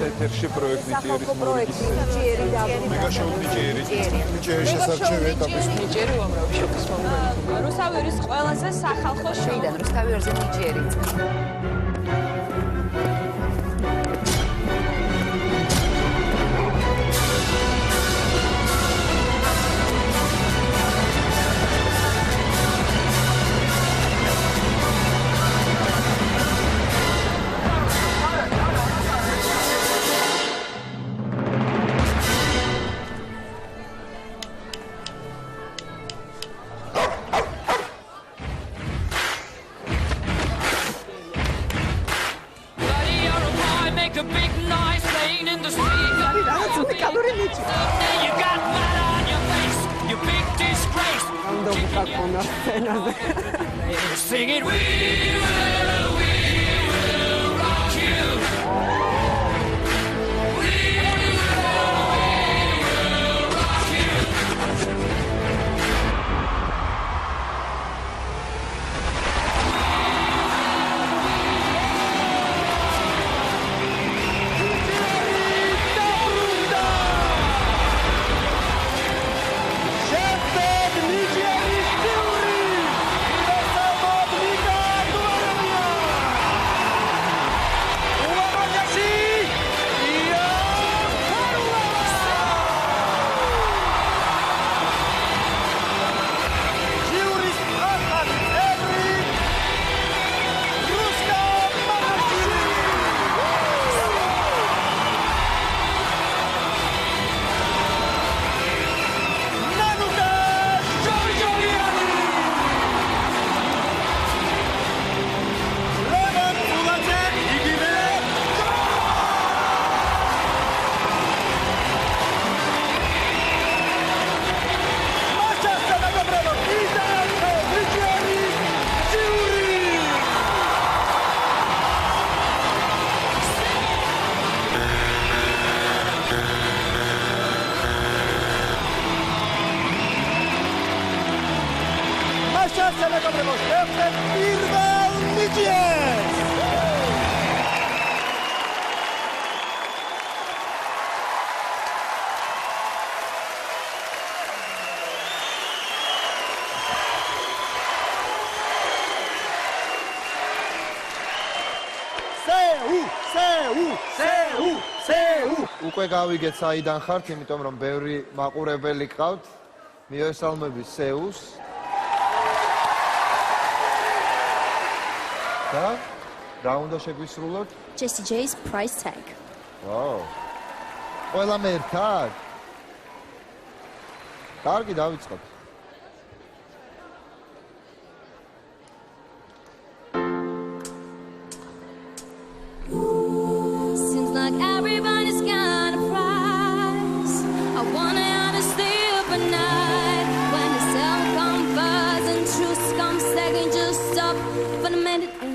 ეთერში პროექტ ნიჭიერის პროექტი ნიჭიერი და მეგა შოუ ნიჭიერი. ნიჭიერი შესარჩევი ეტაპის ნიჭიერი უამრავი შოქის მომენტი. რუსთავის ყველაზე სახალხო შოუდან რუსთავიორზე ნიჭიერი იწყება. Singing, we will rock you. We will rock you. უკვე გავიგეთ საიდან ხართ, იმიტომ რომ ბევრი მაყურებელი გყავთ. მივესალმები სეუს. და რა უნდა შეგვისრულოთ? Jessie J's price tag. ვაუ. ყველა მე ერთად? კარგი, დავიწყოთ. Seems like everybody's got a price. I wanna out to sleep at night. When the sound comes first and truth comes second, just stop for a minute and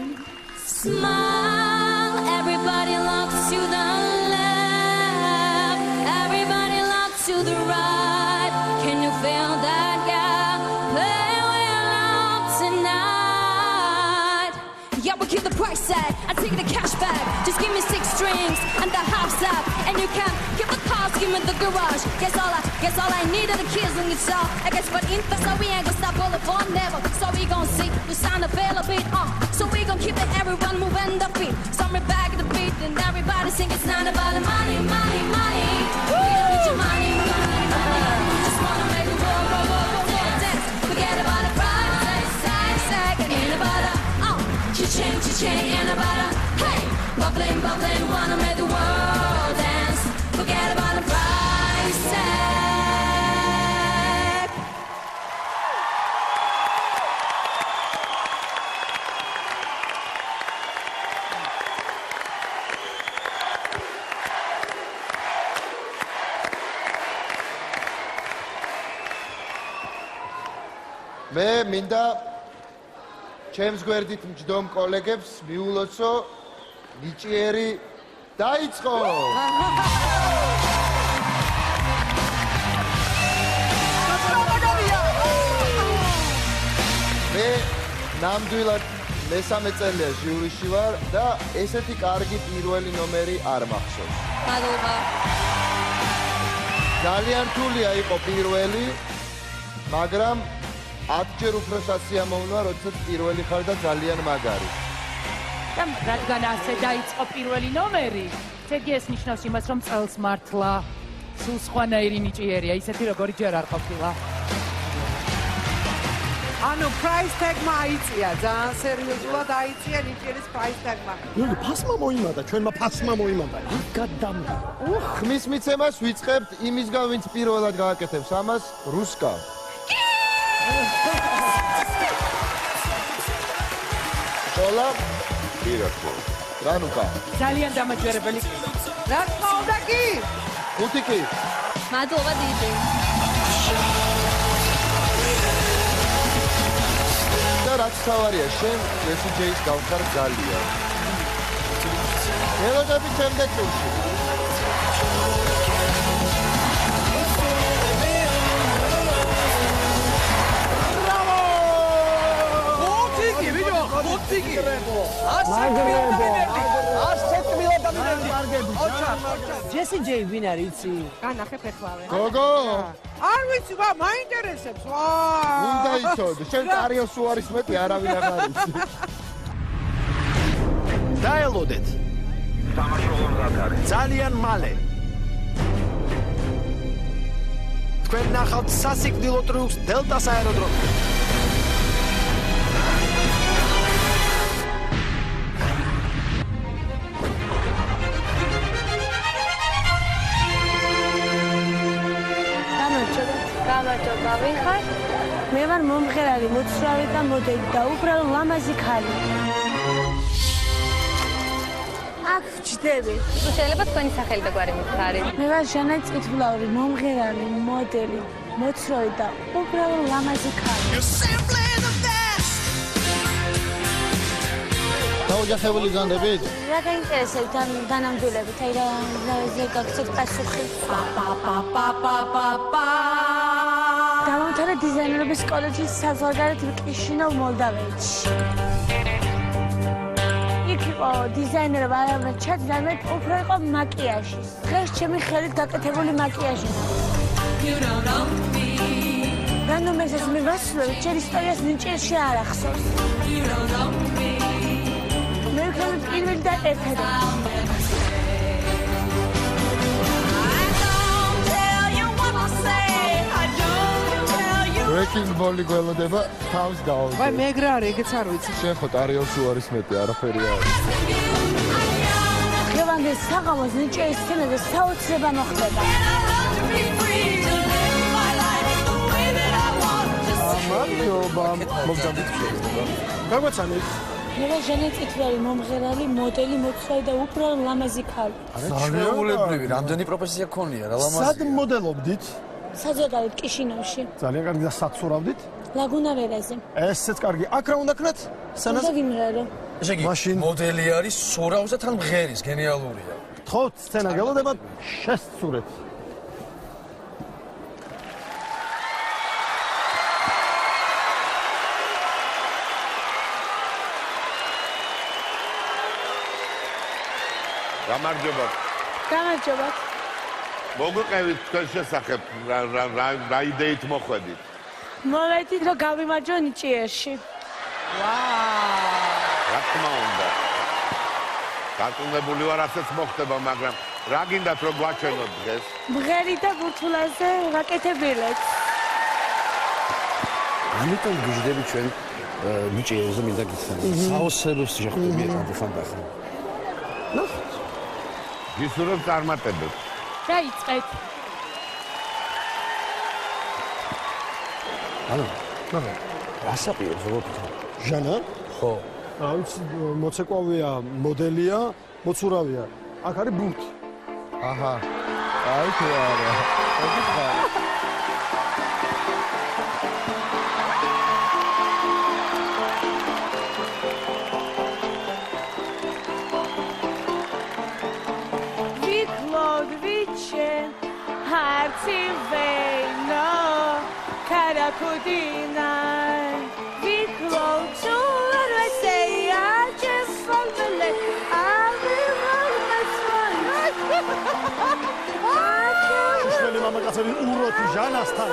smile. Everybody looks to the left. Everybody looks to the right. Can you feel that? Yeah, play well out tonight. Yeah, we keep the price tag. I take the cash back. Just give me 6 strings and the half sack, and you can give the cars, give me the garage. Guess all I need are the keys and guitar. I guess but in so we ain't gonna stop all the fun never. So we gon' see we sound a fail a bit so we gon' keep it everyone moving the beat. Somewhere back at the beat and everybody sing. It's not about the money, money, money. We don't need your money, money, money. Just wanna make the world dance. Forget about the price tag, and ain't about the cha-ching, ain't about the hey, bubbling, wanna make the world dance. Forget about the price tag. მე მინდა ჩემს გვერდით მჯდომ კოლეგებს მიულოცო ნიჭიერი დაიწყო. მე ნამდვილად მესამე წელია ჟიურიში ვარ და ესეთი კარგი პირველი ნომერი არ მახსოვს. მადლობა. ძალიან რთულია იყო პირველი, მაგრამ 10 ჯერ უფრო სასიამოვნოა, როდესაც პირველი ხარ და ძალიან მაგარი. და რადგან ასე დაიწყო პირველი ნომერი, შეგი ეს ნიშნავს იმას, რომ წელს მართლა სულ სხვანაირი ნიჭიერია, ისეთი როგორი ჯერ არ ყოფილა. ანუ price tag-მა აიწია, ძალიან სერიოზულად აიწია ნიჭიერის price tag-მა. ნუ ფასმა მოიმატა, ჩვენმა ფასმა მოიმატა. გადამდა. ხმის მიცემას ვიწყებთ იმისგან, ვინც პირველად გააკეთებს ამას, რუსკა. სკოლა პირაკო. რანუკა. ძალიან დამაჯერებელი. რა თქმა უნდა კი? ხუთი კი. მადლობა დიდი. და რაც თავარია, შენ SJ-ს გავხარ ძალიან. ელოდები შემდეგ ტურში. ჯესი ჯეი ვინ არის იცი? განახებ ეხლავე. გოგო, არ ვიცი, მაინტერესებს. უნდა იცოდე, შენ კარიოს უარის მეტი არავინ აღარ იცი. დაელოდეთ. ძალიან მალე. თქვენ ნახავთ სასიკვდილო ტრიუქს დელტას აეროდრომში. გამარჯობა, ვინ ხარ? მე ვარ მომღერალი, მოცურავი და მოდელი და უბრალო ლამაზი ქალი. აქ ვჯდები. შეიძლება თქვენი სახელი და გვარი მითხარი. მე ვარ ჟანა წითვლაური, მომღერალი, მოდელი, მოცურავი და უბრალო ლამაზი ქალი. დაოჯახებული განდებით? რა გაინტერესებთ ამ დანამდვილებით? აი რა გაგცეთ პასუხი. დავამთავრე დიზაინერობის კოლეჯის საზღვარგარეთ კიშინოვ მოლდავეთში. იქ იყო დიზაინერობა, არამედ ჩაძამეთ, უფრო იყო მაკიაჟი. დღეს ჩემი ხელით გაკეთებული მაკიაჟი. რანდომეზეს მე ვასრულებ, ჩემ ისტორიას ნიჭიერში არ ახსოვს. მე ვქნები პირველი და ერთადერთი. Breaking Ball-ი გველოდება თავს გაუძლო. ვაი მეგრარი, ეგეც არ ვიცი. შენ ხო ტარიელს უარის მეტი, არაფერი არ არის. დღევანდელ საღამოს ნიჭიერის სცენაზე საოცრება მოხდება. მადლობა, მოგდებით. გაგვეცანით. მე ვარ ჟანა წითვლაური, მომღერალი, მოდელი, მოცურავი და უბრალო ლამაზი ქალი. ჩვეულებრივი, რამდენი პროფესია გქონია, რა ლამაზია. სად მოდელობდით? საზოგადოებრივ კიშინოვში. ძალიან კარგი და სად სურავდით? ლაგუნა ვერაზე. ესეც კარგი. აქ რა უნდა ქნათ? უნდა გიმღერო. ესე იგი, მაშინ მოდელი არის, სურავს და თან მღერის, გენიალურია. თხოვთ სცენა გელოდება შესწურეთ. გამარჯობა. გამარჯობა. მოგვიყევით თქვენ შესახებ რა იდეით მოხვედით? მოვედით რომ გავიმარჯვო ნიჭიერში. რა თქმა უნდა. დარწმუნებული ვარ ასეც მოხდება, მაგრამ რა გინდათ რომ გვაჩვენოთ დღეს? მღერი და ბურთულაზე ვაკეთებილეთ. ამიტომ გიждდები ჩვენ ნიჭიერზე მინდა გიცნობ. საოცრებს შეხვდები ერთმანეთთან და ხო. ნახეთ. გისურვებ წარმატებებს. დაიწყეთ. ანუ, ასაპირებს როგორ ჟანა? ხო. აუც მოცეკვავია, მოდელია, მოცურავია. აქ არის ბურთი. აჰა. აი თუ არა. Hartiveno, Karakudina, Viklo, Chuar, I say, შველი მამაკაცები უროთი ჟანასთან.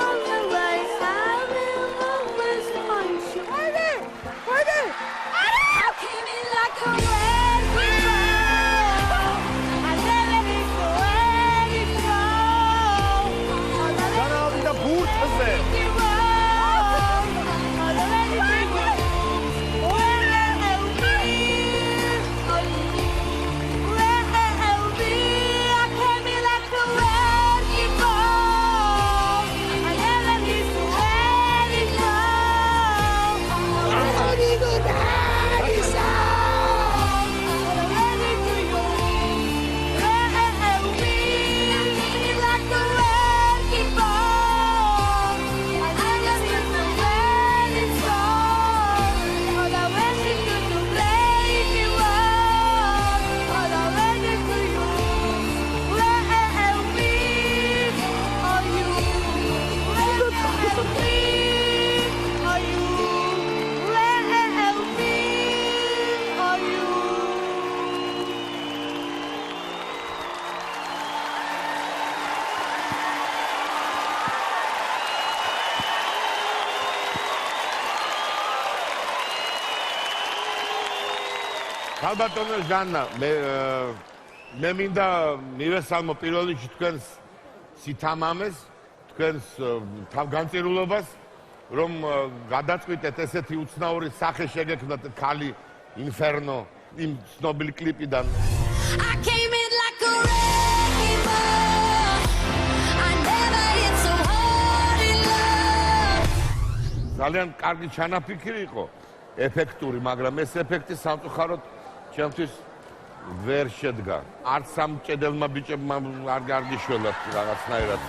ჟანავიდა ბურთზე. ალბათონო ჟანა მე მინდა მივესალმო პირველ რიგში თქვენს სითამამეს, თქვენს თავგანწირულობას, რომ გადაწყვიტეთ ესეთი უცნაური სახე შეგექმნათ ქალი ინფერნო იმ ცნობილი კლიპიდან. ძალიან კარგი ჩანაფიქრი იყო, ეფექტური, მაგრამ ეს ეფექტი სამწუხაროდ ჩემთვის ვერ შედგა. არც სამჭედელმა ბიჭებმა არ გარგიშველათ რაღაცნაირად.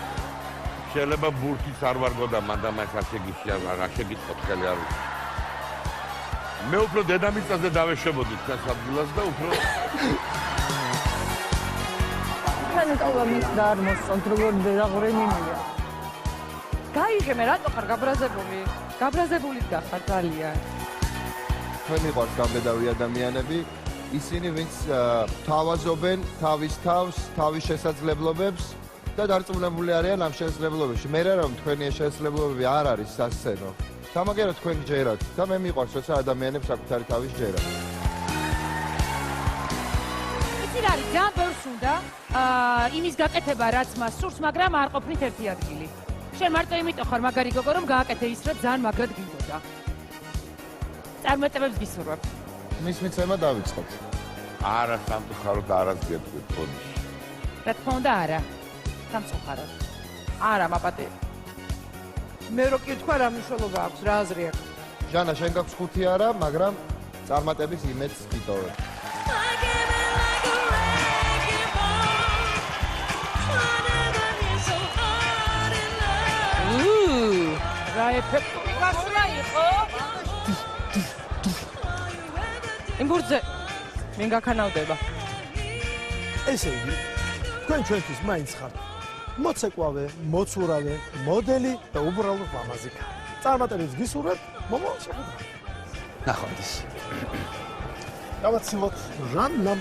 შეიძლება ბურთიც არ ვარგოდა, მანდ ამას არ შეგიშია, არ შეგიტყოთ ხელი არ ვიცი. მე უფრო დედამიწაზე დავეშებოდი თქვენს ადგილას და უფრო თან ყოლა მის და არ მოსწონთ როგორ დაღვრენინია. გაიგე მე რატო ხარ გაბრაზებული? გაბრაზებულით გახარ ძალიან. თქვენ მიყვარს გამბედავი ადამიანები, ისინი ვინც თავაზობენ თავის თავს, თავის შესაძლებლობებს და დარწმუნებული არიან ამ შესაძლებლობებში. მე რა რომ თქვენი შესაძლებლობები არ არის სასცენო. სამაგერო თქვენ გჯერათ და მე მიყვარს როცა ადამიანებს საკუთარი თავის ჯერა. იცი რა არის, ძალიან ბევრს უნდა იმის გაკეთება, რაც მას სურს, მაგრამ არ ყოფნით ერთი ადგილი. შენ მარტო იმიტომ ხარ მაგარი გოგო, რომ გააკეთე ის, რაც ძალიან მაგრად გინდოდა. წარმატებებს გისურვებ. მის მიცემა დავიწყოთ. არა, სამწუხაროდ არას გეტყვით ბოდიში. რა თქმა უნდა, არა. სამწუხაროდ. არა, მაპატე. მე რო კი თქვა რა მნიშვნელობა აქვს, რა აზრი აქვს? ჟანა, შენ გაქვს 5 არა, მაგრამ წარმატების იმედს გიტოვებ. რა ეფექტური გასვლა იყო? იმბურძე მენ გაქანავდება. ესე იგი, თქვენ ჩვენთვის მაინც ხართ მოცეკვავე, მოცურავე, მოდელი და უბრალოდ ლამაზი ქალი. წარმატებებს გისურვებთ მომავალ შეხვედრაზე. ნახვამდის. გავაცილოთ ჟანამ.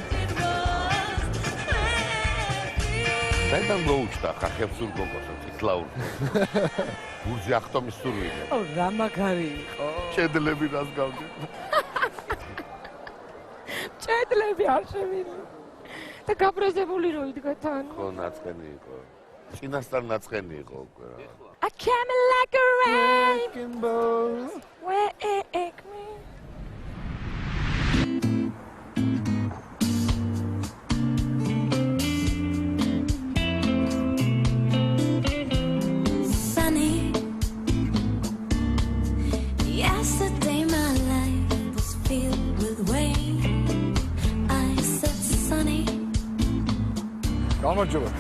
საიდან მოუჩდა ხახებსურ გოგოს იცლაურ. გურჯი ახტომის სურვილი. ო, რა მაგარი იყო. ჭედლები რას გავდი. ჭედლები არ შევილი. და გაბრაზებული რო იდგა თან. ხო, ნაწყენი იყო. წინასწარ ნაწყენი იყო უკვე რა. I came like a wrecking ball. Wake me. Sunny. Yesterday my life was filled with rain. I said sunny. გამარჯობა.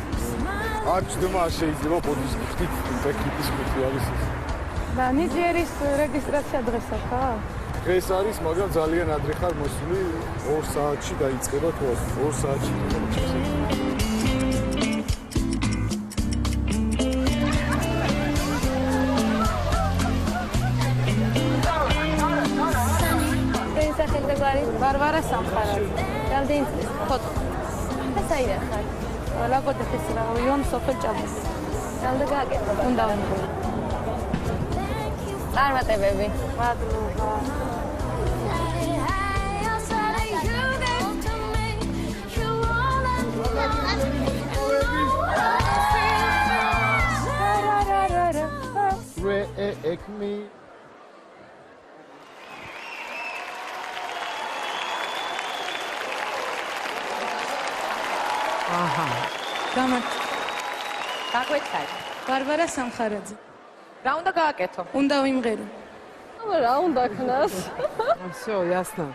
არ ჩდება შეიძლება პოდის ხდით ტექნიკის ხუთი არის ეს. და ნიჟერის რეგისტრაცია დღესა ხა? დღეს არის, მაგრამ ძალიან ადრე ხარ მოსული 2 საათში დაიწყება თუ 2 საათში. ვარვარა სამხარაძე და რამდენი წლის? 4. და საიდან ხარ? ლაგოდეხის რაიონ სოფელ ჭაბუკი. რამდე გააკეთა? უნდა ვიმღერ. წარმატებები. მადლობა. Ekmi. აჰა. გაგვეცაი. ბარბარა სამხარაძე. რა უნდა გააკეთო? უნდა ვიმღერო. რა უნდა ქნას? всё, ясно.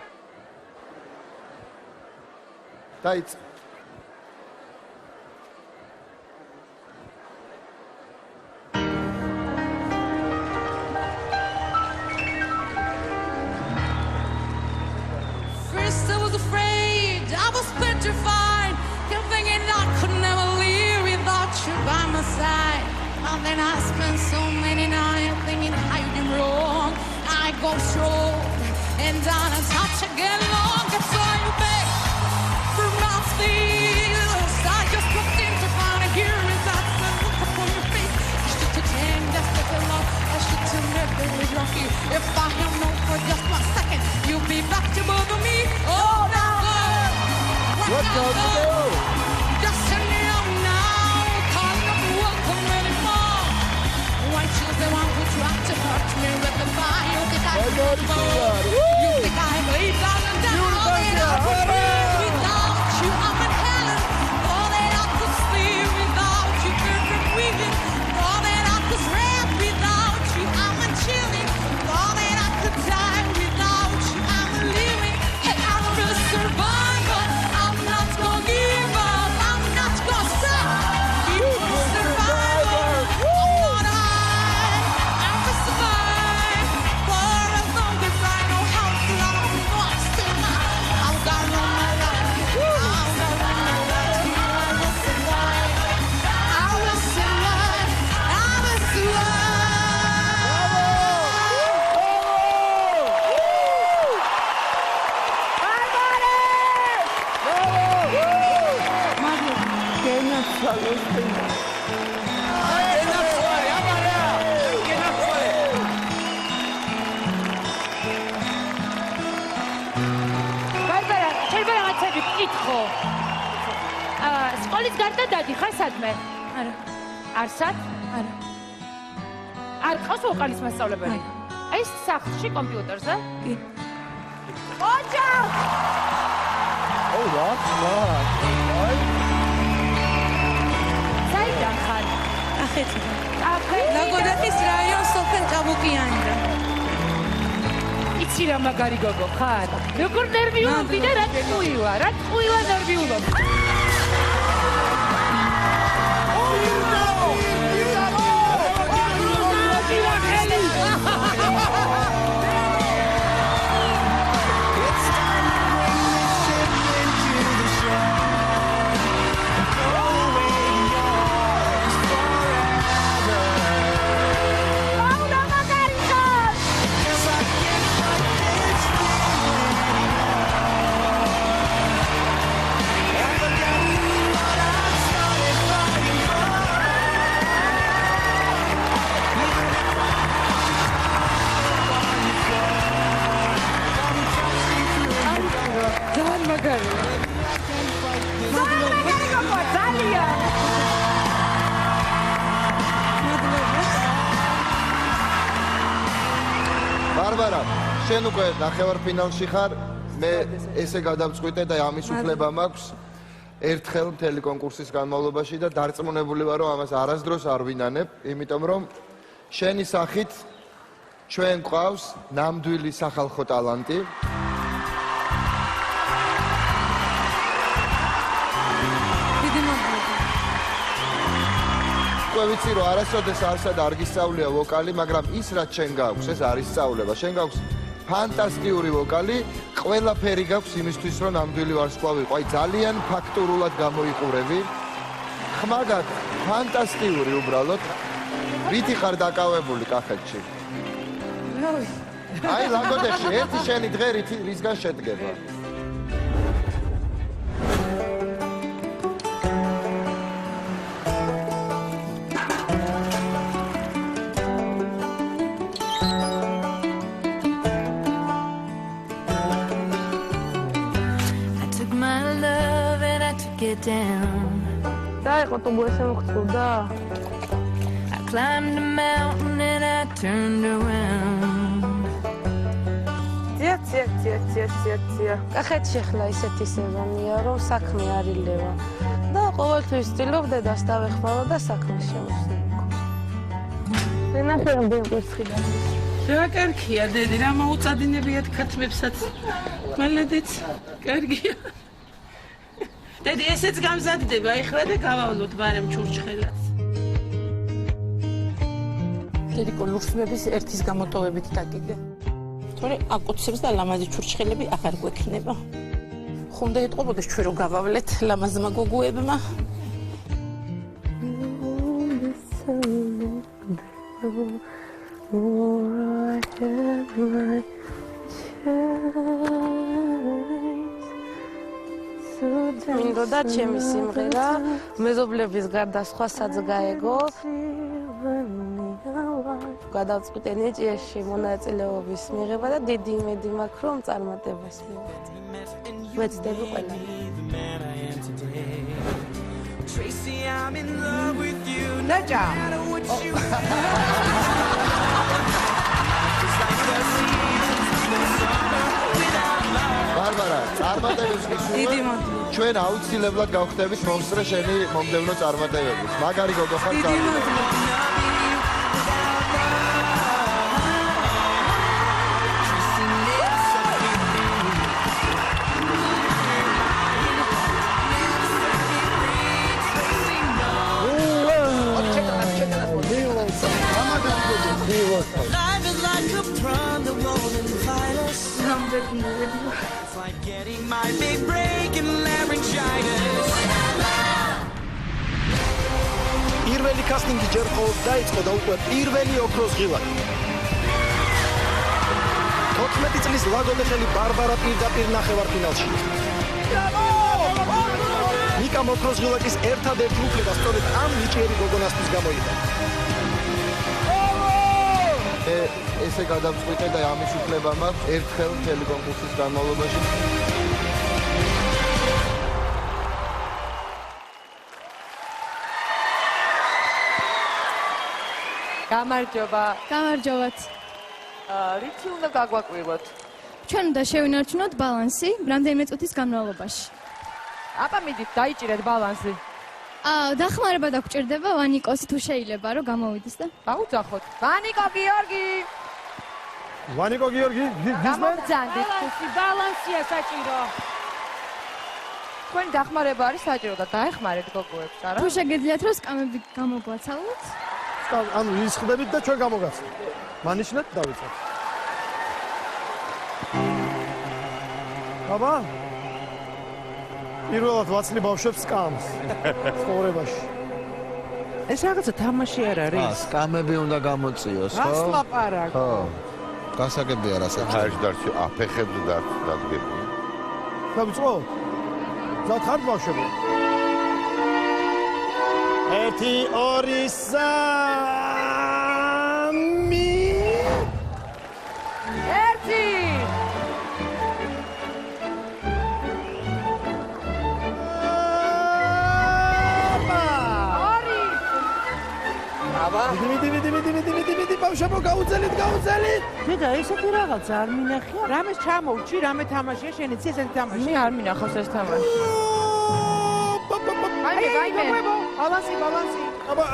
დაიწყე. First I was afraid, I was petrified, kept thinking I could never live without you by my side. And then I spent so many nights thinking I did wrong. I go strong and down and touch again long. I saw you back from my fears. I just looked in to find a hero that look upon your face. I should pretend that's the love. I should have never was lucky. If I had known for just 1 second, you'd be back to bother me. Oh, now What do you do? just a young now, can't not welcome anymore. Why choose the one who tried to hurt me with the fire? You think I you think I bleed down and down? All that I could live without you, I'm in hell. All that I could sleep without you, perfect weaving. All that I could rap without you, I'm in chilling. All that I could die without you, I'm living. And I'm a survivor. I'm not gonna give up. I'm not gonna stop. You a survivor. I'm not high. I'm a survivor. For as long as I know how to love, I'm still not. I'll go on my life. I'll go on my life. I will survive. I will survive. I will survive. ბარბარა, შეიძლება რაღაცები გკითხო. სკოლის გარდა დადიხარ სადმე? არა. არსად? არა. არ ყავს ვოკალის მასწავლებელი? აი სახლში კომპიუტერზე? კი. ოჯახ! Oh, what? საიდან ხარ? ახეთიდან. ახეთიდან? ლაგოდეხის რაიონ სოფელ ჭაბუკიანიდან. იცი რა მაგარი გოგო ხარ? როგორ ნერვიულობდი და რა წუილა ნერვიულობ. ძალიან მაგარი. ბარბარა, შენ უკვე ნახევარფინალში ხარ. მე ესე გადავწყვიტე და ამის უფლება მაქვს ერთხელ მთელი კონკურსის განმავლობაში და დარწმუნებული ვარ, რომ ამას არასდროს არ ვინანებ, იმიტომ რომ შენი სახით ჩვენ გვყავს ნამდვილი სახალხო ტალანტი. დიდი მადლობა. უკვე ვიცი რომ არასოდეს არსად არ გისწავლია ვოკალი, მაგრამ ის რაც შენ გაქვს, ეს არის სწავლება. შენ გაქვს ფანტასტიკური ვოკალი, ყველაფერი გაქვს იმისთვის, რომ ნამდვილი ვარსკვლავი იყო. აი ძალიან ფაქტურულად გამოიყურები. ხმა გაქვს ფანტასტიკური უბრალოდ. ვითი ხარ დაკავებული კახეთში? აი ლაგოდეხში ერთი შენი დღე რისგან შედგება? ხოტობო ესე მოხდება? I climbed a mountain and I turned around. ცია. კახეთში ახლა ისეთი სეზონია, რომ საქმე არ ილევა. და ყოველთვის ვცდილობ დედას დავეხმარო და საქმე შემოსულიყო. რენახერა ბერგოსხიდან. რა კარგია დედი, რა მოუწადინებიათ ქათმებსაც. მალედიც კარგია. დედი ესეც გამზადდება ეხლა და გავავლოთ ბარემ ჩურჩხელას. დედი კოლურსმების ერთის გამოტოვებით დაგიგე. თორე აკუცებს და ლამაზი ჩურჩხელები აღარ გვექნება. ხომ და ეტყობოდეს ჩვენ რომ გავავლეთ ლამაზმა გოგოებმა. მინდოდა ჩემი სიმღერა მეზობლების გარდა სხვასაც გაეგო. გადავწყვიტე ნიჭიერში მონაწილეობის მიღება და დიდი იმედი მაქვს რომ წარმატებას მივიღეთ. ვეცდები ყველა. ნაჭა. ბარბარა, წარმატებებს გისურვებ. ჩვენ აუცილებლად გავხდებით მომსწრე შენი მომდევნო წარმატებების. მაგარი გოგო ხარ წარმატებები. Life is like a prom, the rolling virus. It's like getting my big break in laryngitis. პირველი კასტინგი ჯერ მხოლოდ დაიწყო და უკვე პირველი ოქროს ღილაკი. 14 წლის ლადონეხელი ბარბარა პირდაპირ ნახევარფინალში. ნიკამ ოქროს ღილაკის ერთადერთი უფლება სწორედ ამ ნიჭიერი გოგონასთვის გამოიყენა. ესე გადავწყვიტე და ამის უფლება მაქვს ერთხელ მთელი კონკურსის განმავლობაში. გამარჯობა. გამარჯობათ. რითი უნდა გაგვაკვირვოთ? ჩვენ უნდა შევინარჩუნოთ ბალანსი რამდენიმე წუთის განმავლობაში. აბა მიდით დაიჭირეთ ბალანსი. დახმარება დაგჭირდება ვანიკოსი თუ შეიძლება რომ გამოვიდეს და გაუძახოთ. ვანიკო გიორგი. ვანიკო გიორგი, გამოგძანდით. ბალანსია საჭირო. თქვენი დახმარება არის საჭირო და დაეხმარეთ გოგოებს, არა? თუ შეგიძლიათ რომ სკამები გამოგვაცალოთ? ანუ ისხდებით და ჩვენ გამოგაცეთ. მანიშნეთ დავიწყოთ. აბა პირველად ვაცლი ბავშვებს სკამს ცხოვრებაში. ეს რაღაცა თამაში არ არის. სკამები უნდა გამოწიოს, ხო? რას ლაპარაკ? ხო. გასაგებია რასაც. ხარჯ დარჩი, აფეხებზე დადგები. დავიწყოთ? ზად ხართ ბავშვები? 1 2 მიდი ბავშვებო გაუძელით. დედა, ესეთი რაღაცა არ მინახია. რამეს ჩამოვჭი, რამე თამაშია, შენიც ესეთი თამაში. მე არ მინახავს ეს თამაში. აი, ბალანსი. აბა.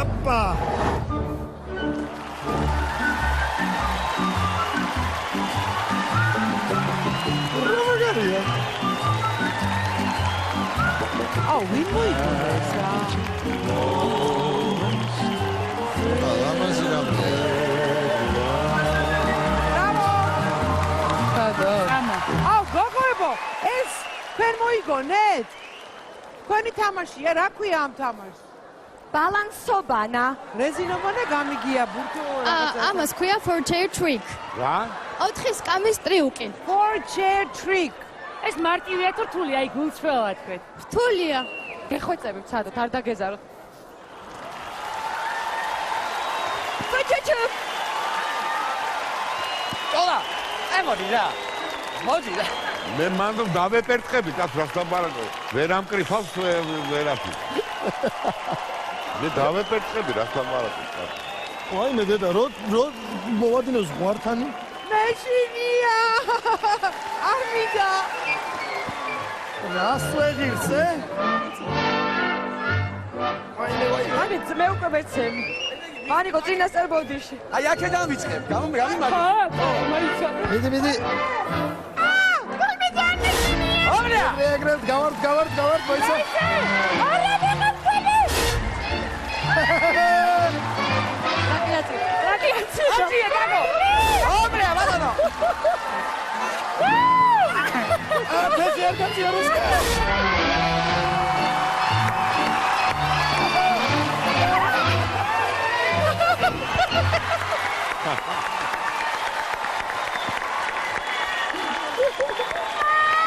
რა მაგარია? ვინ მოიგონა ეს რა? ლამაზი რამე. გოგოებო, ეს თქვენ მოიგონეთ? თქვენი თამაშია, რა ქვია ამ თამაშს? ბალანსობანა. რეზინობანა გამიგია ბურთო რაღაცა. ამას ქვია 4 chair trick. რა? 4 სკამის ტრიუკი. 4 chair trick. ეს მარტივია თუ რთულია, აი გულწრფელად თქვენ. რთულია. გეხვეწებით სადოთ, არ დაგეზაროთ. Tola, ემოდი რა. მოდი რა. მე მანდ დავეპერტყებით აქ რას ლაპარაკო. ვერ ამკრიფავს ვერაფი. მე დავეპერწები რა სამარათო. ვაიმე დედა, რო მოვადინო ზღვართანი? მეშინია! არ მინდა! რას ვეღირს, ე? ვაიმე, ძმე უკვე მეცემი. მანიკო წინასწარ ბოდიში. აი აქედან ვიწყებ. გამიმაგე. მიდი. ოღონდ! ეგრეთ გავარდ, მოიცა. არა, მოგწები! რაკიაცი. აჭია, გაგო. ოღონდ, ბატონო. ფეჭი არ გაწია რუსკა.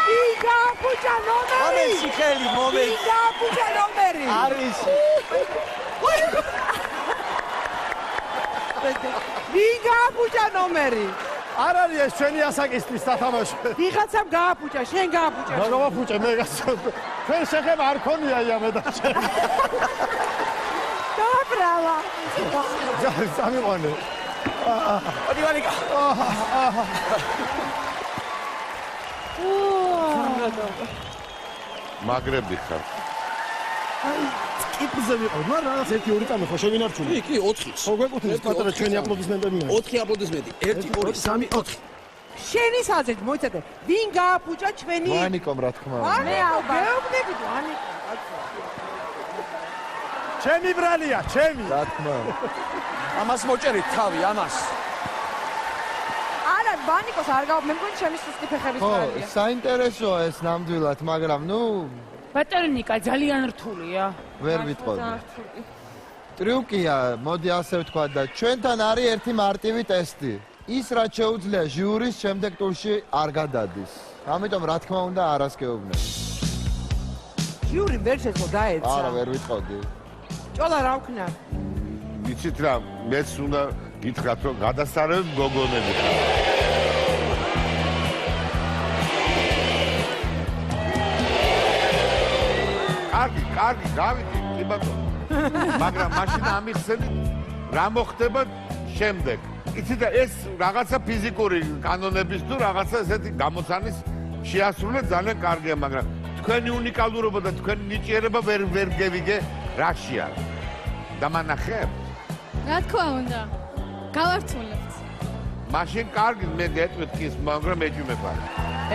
ვიგა პუჭა ნომერი. მომენტი ხელი, მომენტი. ვიგა პუჭა ნომერი. არის. ვიგა პუჭა ნომერი. არ არის ეს ჩვენი ასაკისთვის დათამაშე. ვიღაცამ გააფუჭა, შენ გააფუჭა. რა გავაფუჭე მე გასწორ. ჩვენ შეხება არ ქონია იამე და შენ. დაბრალა. სამიყვანე. ოდი ვანიკა. მაგრები ხარ. კიპზე ვიყავ, მაგრამ რაღაც 1-2 წამი ხო შევინარჩუნე. კი, 4. ხო გვეკუთვნის პატარა ჩვენი აპლოდისმენტები. 4 აპლოდისმენტი. 1 2 3 4. შენი საზეთ მოიცადე. ვინ გააფუჭა ჩვენი? ვანიკომ რა თქმა უნდა. მე ალბათ. მეუბნები ვანიკო. ჩემი ბრალია, ჩემი. რა თქმა უნდა. ამას მოჭერით თავი, ამას. არა, ვანიკოს არ გავა, მე მგონი ჩემი სუსტი ფეხების ხო, ბრალია. საინტერესოა ეს ნამდვილად, მაგრამ ბატონიკა ძალიან რთულია. ვერ ვიტყოდი. ტრიუკია, მოდი ასე ვთქვა და ჩვენთან არის ერთი მარტივი ტესტი. ის რაც შეუძლია ჟიურის შემდეგ ტურში არ გადადის. ამიტომ რა თქმა უნდა არას გეუბნები. ჟიური ვერ შეძლო დაეცა. არა, ვერ ვიტყოდი. ჭოლა რა ვქნა? იცით რა, მეც უნდა გითხრათ, რომ გადასარევი გოგონები ხარ. კარგი, გავიდი, კი ბატონო. მაგრამ მაშინ ამიხსენით, რა მოხდება შემდეგ. იცით და ეს რაღაცა ფიზიკური კანონების თუ რაღაცა ესეთი გამოცანის შეასრულეთ ძალიან კარგია, მაგრამ თქვენი უნიკალურობა და თქვენი ნიჭიერება ვერ გევიგე რაშია. დამანახებთ? რა თქმა უნდა. გავარცულებთ. მაშინ კარგი, მე გეტყვით კი, მაგრამ ეჯიმება.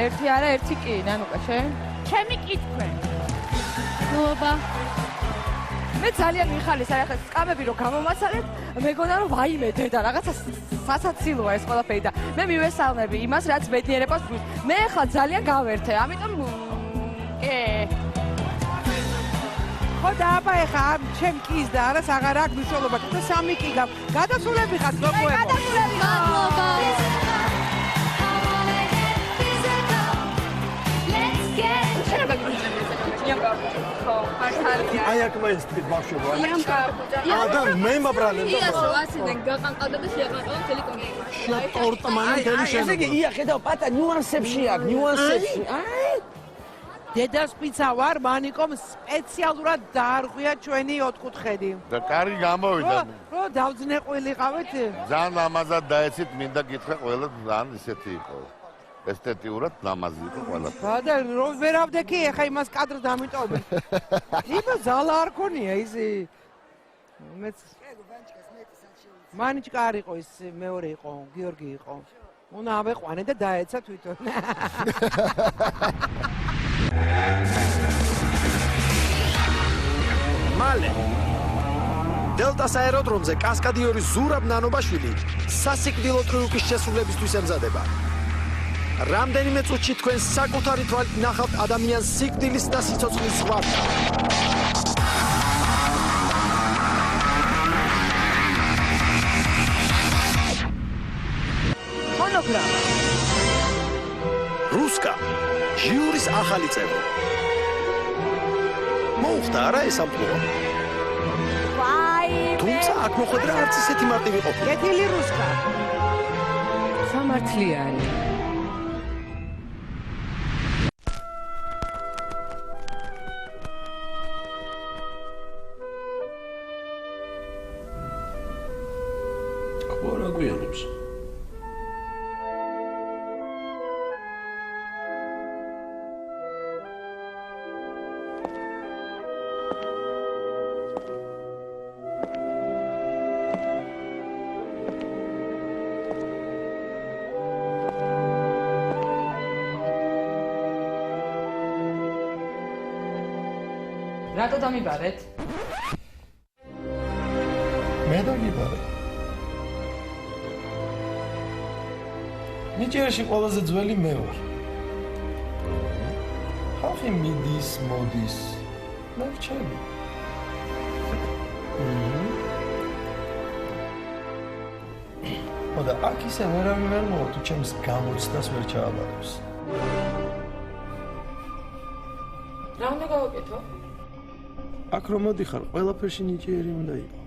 ერთი არა, ერთი კი, ნანუკა, შენ? ჩემი კითხვე. ნობა. მე ძალიან მიხალის აი ახლა სკამები რომ გამომაცალეთ, მეგონა რომ ვაიმე დედა, რაღაცა სასაცილოა ეს ყველაფერი და მე მივესალმები იმას, რაც ბედნიერებას გვს. მე ახლა ძალიან გავერთე, ამიტომ ხო და აბა ეხა ამ ჩემ კის და არას აღარ აქვს მნიშვნელობა. თუ სამი კი გადასულები ხართ გოგოებო. გადასულები მადლობა. აი აქ მაინცით ბავშვებო. და მე მაბრალებ და ასიდან გაყანყავდა და შეაყანყავდა მთელი კონტექსტი. ტორტმანი მთელი შენობა. ესე იგი, ია ხედავ, პატა ნიუანსებში აქვს, ნიუანსებში. დედას პიცა ვარ, მანიკომ სპეციალურად დაარღვია ჩვენი ოთხკუთხედი. და კარგი გამოვიდა. რო დავძნე ყველიყავით. ძალიან ლამაზად დაეცით, მინდა გითხრა, ყველა ძალიან ისეთი იყო. ესთეტიურად ლამაზი იყო ყველა. და რო ვერავდექი, ეხა იმას კადრს დამიტოვებ. იბა ზალა არ ქონია ისი. მეც მანიჭკა არ იყო ის მეორე იყო, გიორგი იყო. უნდა ავეყვანე და დაეცა თვითონ. მალე დელტას აეროდრომზე კასკადიორი ზურაბ ნანობაშვილი სასიკვდილო ტრიუკის შესრულებისთვის ემზადება. რამდენიმე წუთში თქვენ საკუთარი თვალით ნახავთ ადამიანს სიკვდილის და სიცოცხლის ზღვართან. მონოგრამა. რუსკა ჟიურის ახალი წევრი. მოუხდა არა ეს ამპლუა? თუმცა აქ მოხვედრა არც ისეთი მარტივი ყოფილა. კეთილი რუსკა. სამართლიანი. მოგვიანებს. რატო დამიბარეთ? მე დაგიბარე. ნიჭიერში ყველაზე ძველი მე ვარ. ხალხი მიდის, მოდის. მე ვჩები. ხოდა აქ ისე ვერავინ ვერ მოვა თუ ჩემს გამოცდას ვერ ჩააბარებს. რა უნდა გავაკეთო? აქ რომ მოდიხარ, ყველაფერში ნიჭიერი უნდა იყო.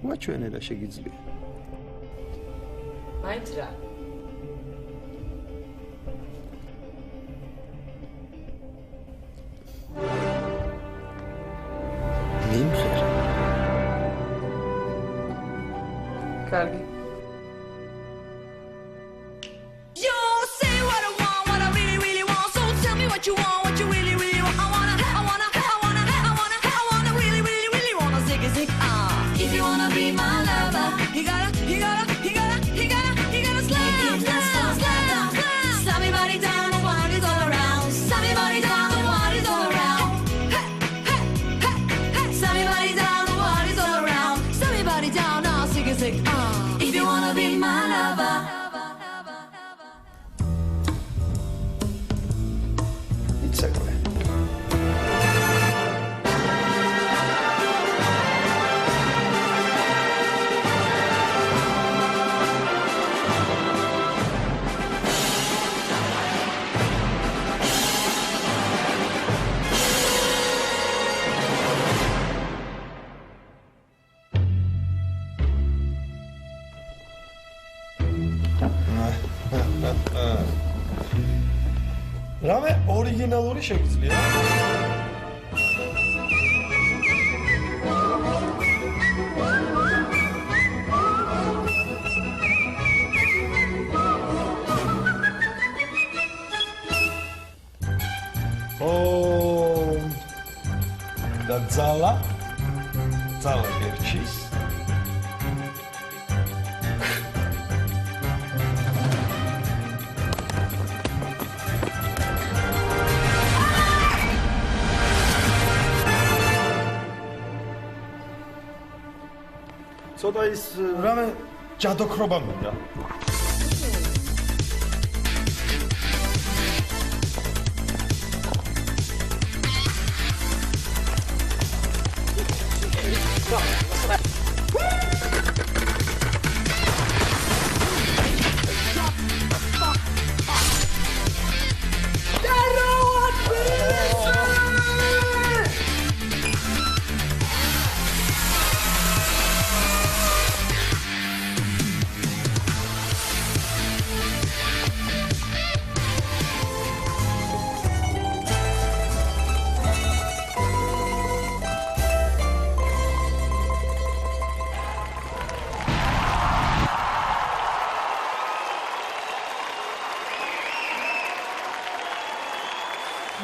მაჩვენე და შეგიძლია. მაინც რა? მიმღერ. კარგი. Yo, say what I want, what I really, really want. So tell me what you want, what you really, really want. I wanna really, really, really wanna zig a zig. If you wanna be my lover, you gotta slam, slam, slam, slam. Slam your body down, the body's all around. Slam your body down, the body's all around. Hey, hey, hey, hey. Slam your body down, the body's all around. Slam your body down, now zig a zig. If you wanna be my lover. იცეკვე. რამე ორიგინალური შეგიძლია? და ძალა გერჩის. ცოტა ის რამე ჯადოქრობა მინდა.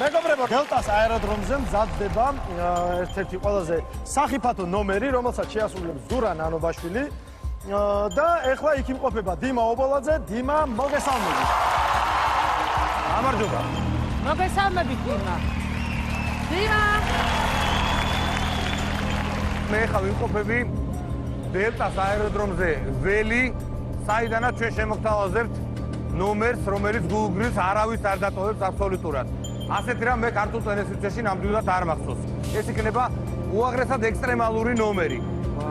მეგობრებო, დელტას აეროდრომზე მზადდება ერთ-ერთი ყველაზე სახიფათო ნომერი, რომელსაც შეასრულებს ზურა ნანობაშვილი და ეხლა იქ იმყოფება დიმა ობოლაძე. დიმა, მოგესალმებით. გამარჯობა. მოგესალმებით, დიმა. დიმა. მე ეხლა ვიმყოფები დელტას აეროდრომზე ველი, საიდანაც ჩვენ შემოგთავაზებთ ნომერს, რომელიც გუგლის არავის არ დატოვებს აბსოლუტურად. ასეთი რამ მე ქართულ ტელევიზიაში ნამდვილად არ მახსოვს. ეს იქნება უაღრესად ექსტრემალური ნომერი,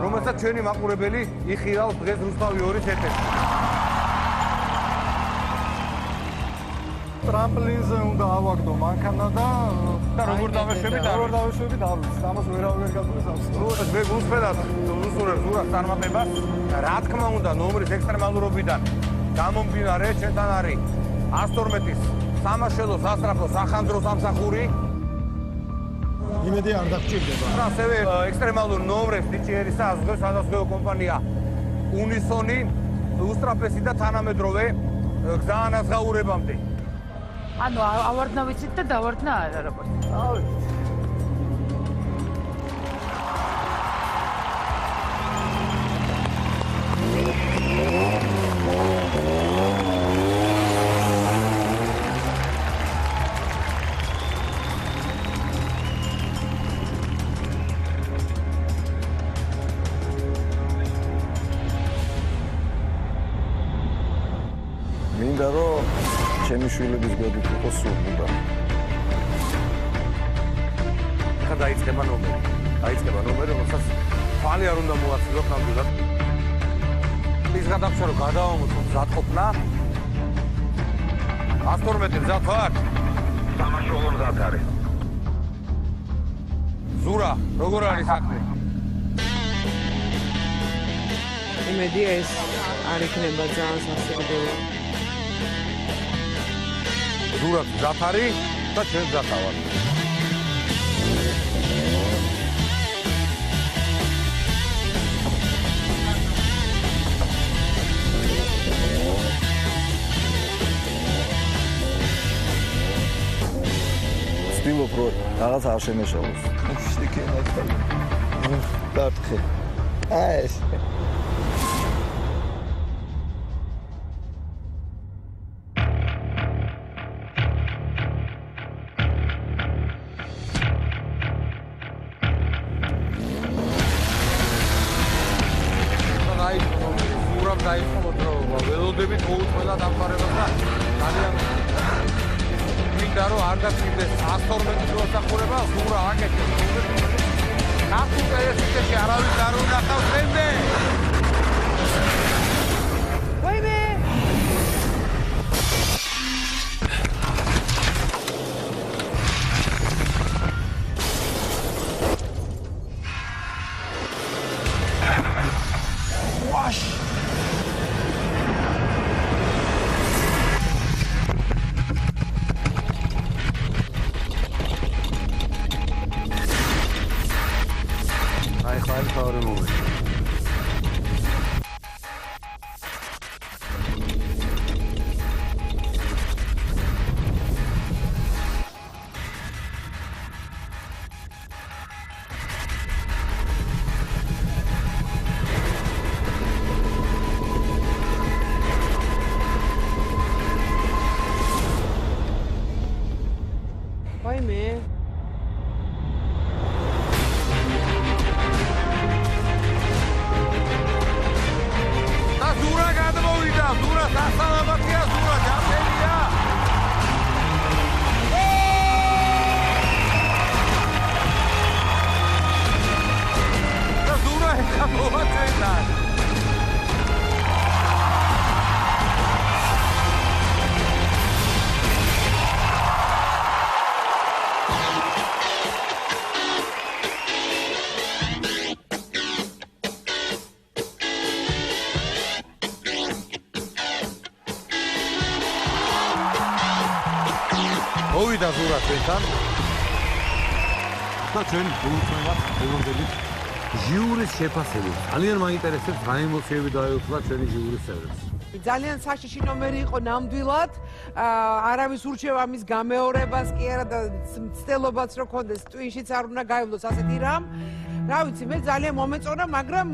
რომელსაც ჩვენი მაყურებელი იხილავს დღეს რუსთავი 2-ის ეთერში. ტრამპლინზე უნდა ავაგდო მანქანა და როგორ დავეშვებით არ ვიცი. ამას ვერავინ ვერ გაგულის ამას. მე გულწრფელად უსურვებ ზურას წარმატებას. რა თქმა უნდა, ნომრის ექსტრემალურობიდან გამომდინარე, ჩვენთან არის 112-ის სამაშველო სასწრაფო სახანძრო სამსახური. იმედი არ დაგჭირდება. ასევე ექსტრემალურ ნომრებს ნიჭიერისა საზღვაო კომპანია უნისონი უსტრაფესი და თანამედროვე გზაანაზღაურებამდე. ანუ ავარდნა ვიცით და დავარდნა არა როგორც. მინდა რომ ჩემი შვილების გვერდით იყოს სურვილი. ხა დაიწყება ნომერი, რომელსაც თვალი არ უნდა მოაცილოთ ნამდვილად. ის გადახშა რომ გადავამოწმოთ მზადყოფნა. 112 მზად ვარ? სამაშველო მზად არის. ზურა, როგორ არის საქმე? იმედი ეს არ იქნება ძალიან სასიკვდილო. ზურა მზად არის და ჩვენ მზად ვარ. ვცდილობ რომ რაღაც არ შემეშალოს. დარტყე. ეს ველოდებით მოუწმედა დამყარებას და ძალიან მინდა რომ არ დაგჭირდეს 112 მოსახურება ზურა აკეთებს. ნახო პერესიტეში არავის არ უნდა ხავს მენდე. ვაიმე! ვაშ! ვაიმე! და ზურა გადმოვიდა, ზურა სასალამათია, ზურა ჯამელია. და ზურა ეხა მოვაწენა. მოვიდა ზურა ჩვენთან და ჩვენ გულწრფელად ველოდებით ჟიურის შეფასებით. ძალიან მაინტერესებს რა ემოციები დაეუფლა ჩვენი ჟიურის წევრებს. ძალიან საშიში ნომერი იყო ნამდვილად. არავის ურჩევა მის გამეორებას კი არა და ცდილობაც რო კონდეს ტვინშიც არ უნდა გაივლოს ასეთი რამ. რა ვიცი, მე ძალიან მომეწონა, მაგრამ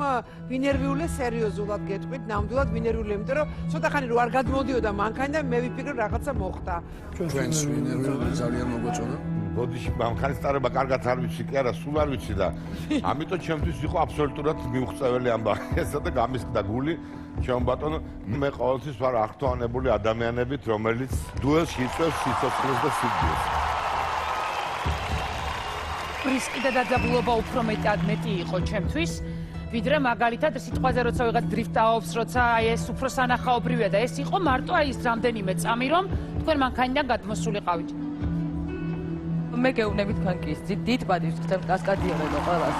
ვინერვიულე სერიოზულად გეტყვით, ნამდვილად ვინერვიულე, იმიტომ რომ ცოტა ხანი რო არ გადმოდიოდა მანქანა და მე ვიფიქრე რაღაცა მოხდა. ჩვენს ვინერვიულე ძალიან მოგვეწონა. ბოდიში მანქანის წარება კარგად არ ვიცი კი არა, სულ არ ვიცი და ამიტომ ჩემთვის იყო აბსოლუტურად მიუღწეველი ამბავი. ესა და გამისკდა გული ჩემ ბატონო, მე ყოველთვის ვარ აღთვალებული ადამიანებით, რომელიც დუელში იწვევს სიცოცხლეს და სიკვდილს. რისკი და დაძაბულობა უფრო მეტი იყო ჩემთვის, ვიდრე მაგალითად სიტყვაზე როცა ვიღაც დრიფტაობს, როცა აი ეს უფრო სანახაობრივია და ეს იყო მარტო აი ეს რამდენიმე წამი, რომ თქვენ მანქანიდან გადმოსულიყავით. მე გეუბნები თქვენ კი დიდ პატივს ხდებთ კასკადიონებო ყველას.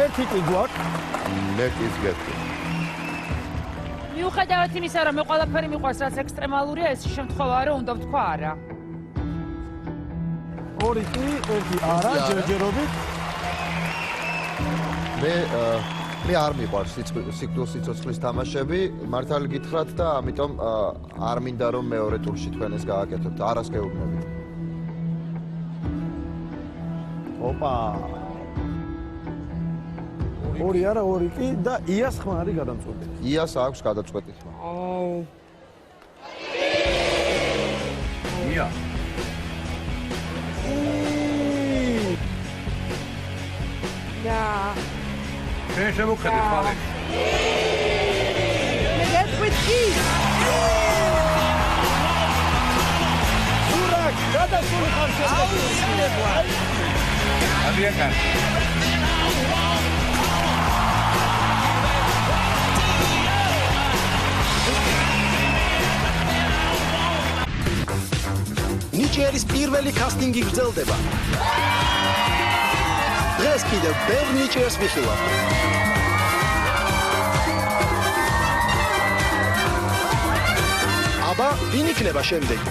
ერთი კი გვაქვს. მე კი გეტყვი. მიუხედავად იმისა, რომ მე ყველაფერი მიყვარს, რაც ექსტრემალურია, ეს შემთხვევაა, რომ უნდა ვთქვა არა. ორი კი, ერთი არა, ჯერჯერობით. მე მე არ მიყვარს სიკვდილ-სიცოცხლის თამაშები, მართალი გითხრათ და ამიტომ არ მინდა რომ მეორე ტურში თქვენ ეს გააკეთოთ. არას გეუბნებით. ოპა. ორი არა, ორი კი და იას ხმა არის გადამწყვეტი. იას აქვს გადამწყვეტი ხმა. აუ. ია. და შენ შემოხედე ხვალე. მე გეტყვი. ზურაკ, გადასული ხარ შეგვიძლია. ძალიან კარგი. ნიჭიერის პირველი კასტინგი გრძელდება. დღეს კიდევ ბევრ ნიჭიერს ვიხილავ. აბა, ვინ იქნება შემდეგი?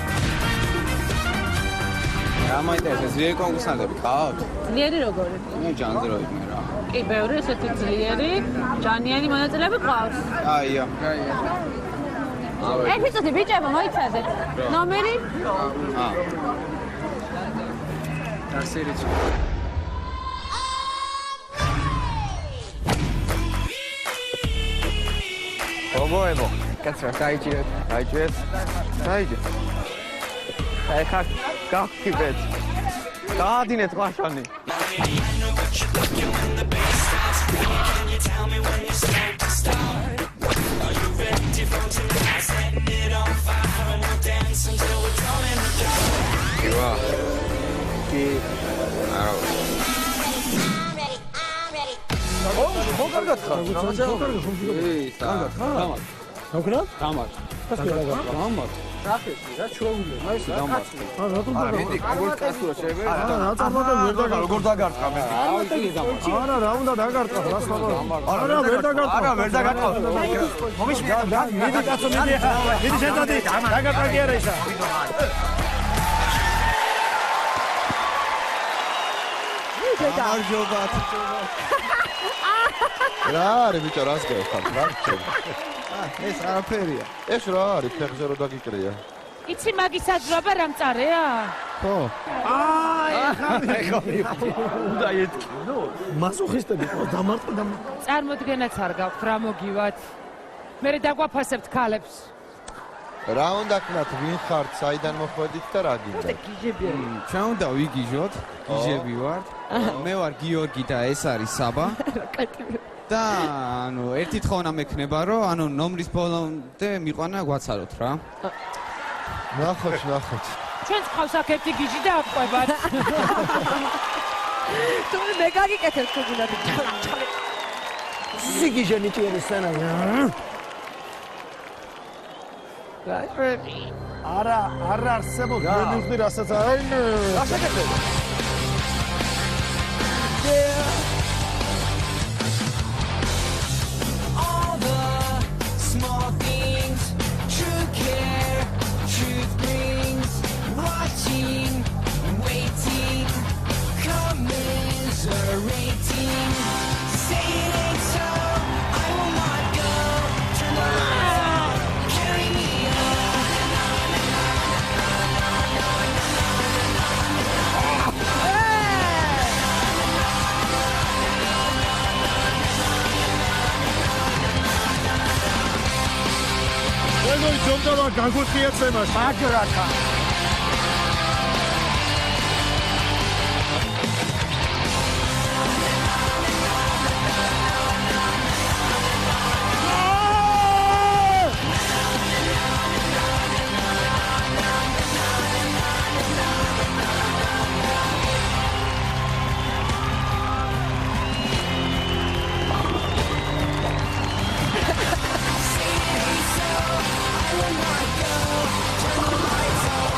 რა მაინტერესებს, ძლიერი კონკურსანტები ყავთ? ძლიერი როგორი? ნუ ჯანდროი მე რა. კი, ბევრი ესეთი ძლიერი, ჯანიანი მონაწილეები ყავს. აია. ერთი წუთი ბიჭებო, მოიცადეთ. ნომერი? არსერიც. ობოებო, კაცო, დაიჭირეთ. დაიჭირეთ. დაიჭირეთ. აი ხარ გახკიბეთ. გაადინეთ ყაშანი. ივა. კი. არა. ხო, კარგად ხარ. კარგად ხარ? გამარ. გამარ. გამარ. სახეში რა ჩვეულია? აი ეს გამარ. რატომ არა, მენდი როგორ წასულა შეიძლება? არა, რა წარმოგა ვერ დაგარ, როგორ დაგარტყა მე? აი კი გამარ. არა, რა უნდა დაგარტყა, რა სხვა. არა, ვერ დაგარტყა. არა, ვერ დაგარტყა. მომიშმია, მიდი კაცო, მიდი ხა. მიდი შენდადი. დაგარტყა კი არა ისა. გამარჯობათ. რა არის ბიჭო, რას გეხარ? რა გჭირ? ეს არაფერია. ეს რა არის, ფეხზე რო დაგიკრია. იცი მაგის აძრობა რა მწარეა? ხო. ეხა უნდა ეთქინო. მასოხისტები ყო დამარტყი და წარმოდგენაც არ გაქვთ რა მოგივათ. მე დაგვაფასებთ ქალებს. რა უნდა ქნათ, ვინ ხართ, საიდან მოხვედით და რა გინდა? ჩვენ უნდა ვიგიჟოთ, გიჟები ვართ. მე ვარ გიორგი და ეს არის საბა. და ანუ ერთი თხოვნა მექნება რომ ანუ ნომრის ბოლომდე მიყვანა გვაცაროთ რა. ნახოთ. ჩვენ ყავს აქ ერთი გიჟი და აღყვებათ. თუმცა მე გაგიკეთებ თუ გინდა. სიგიჟე ნიჭიერი სცენაა. არა არსებობს, მე მივხვდი რასაც არის. რა შეგეძლო? All the small things, true care, truth brings, watching, waiting, commiserating, say it ain't so, I will not go, turn the lights on, carry me ეგოი ჯონდავა გაგუთხია წემას. მაგრაკა. I will not go, turn the lights on.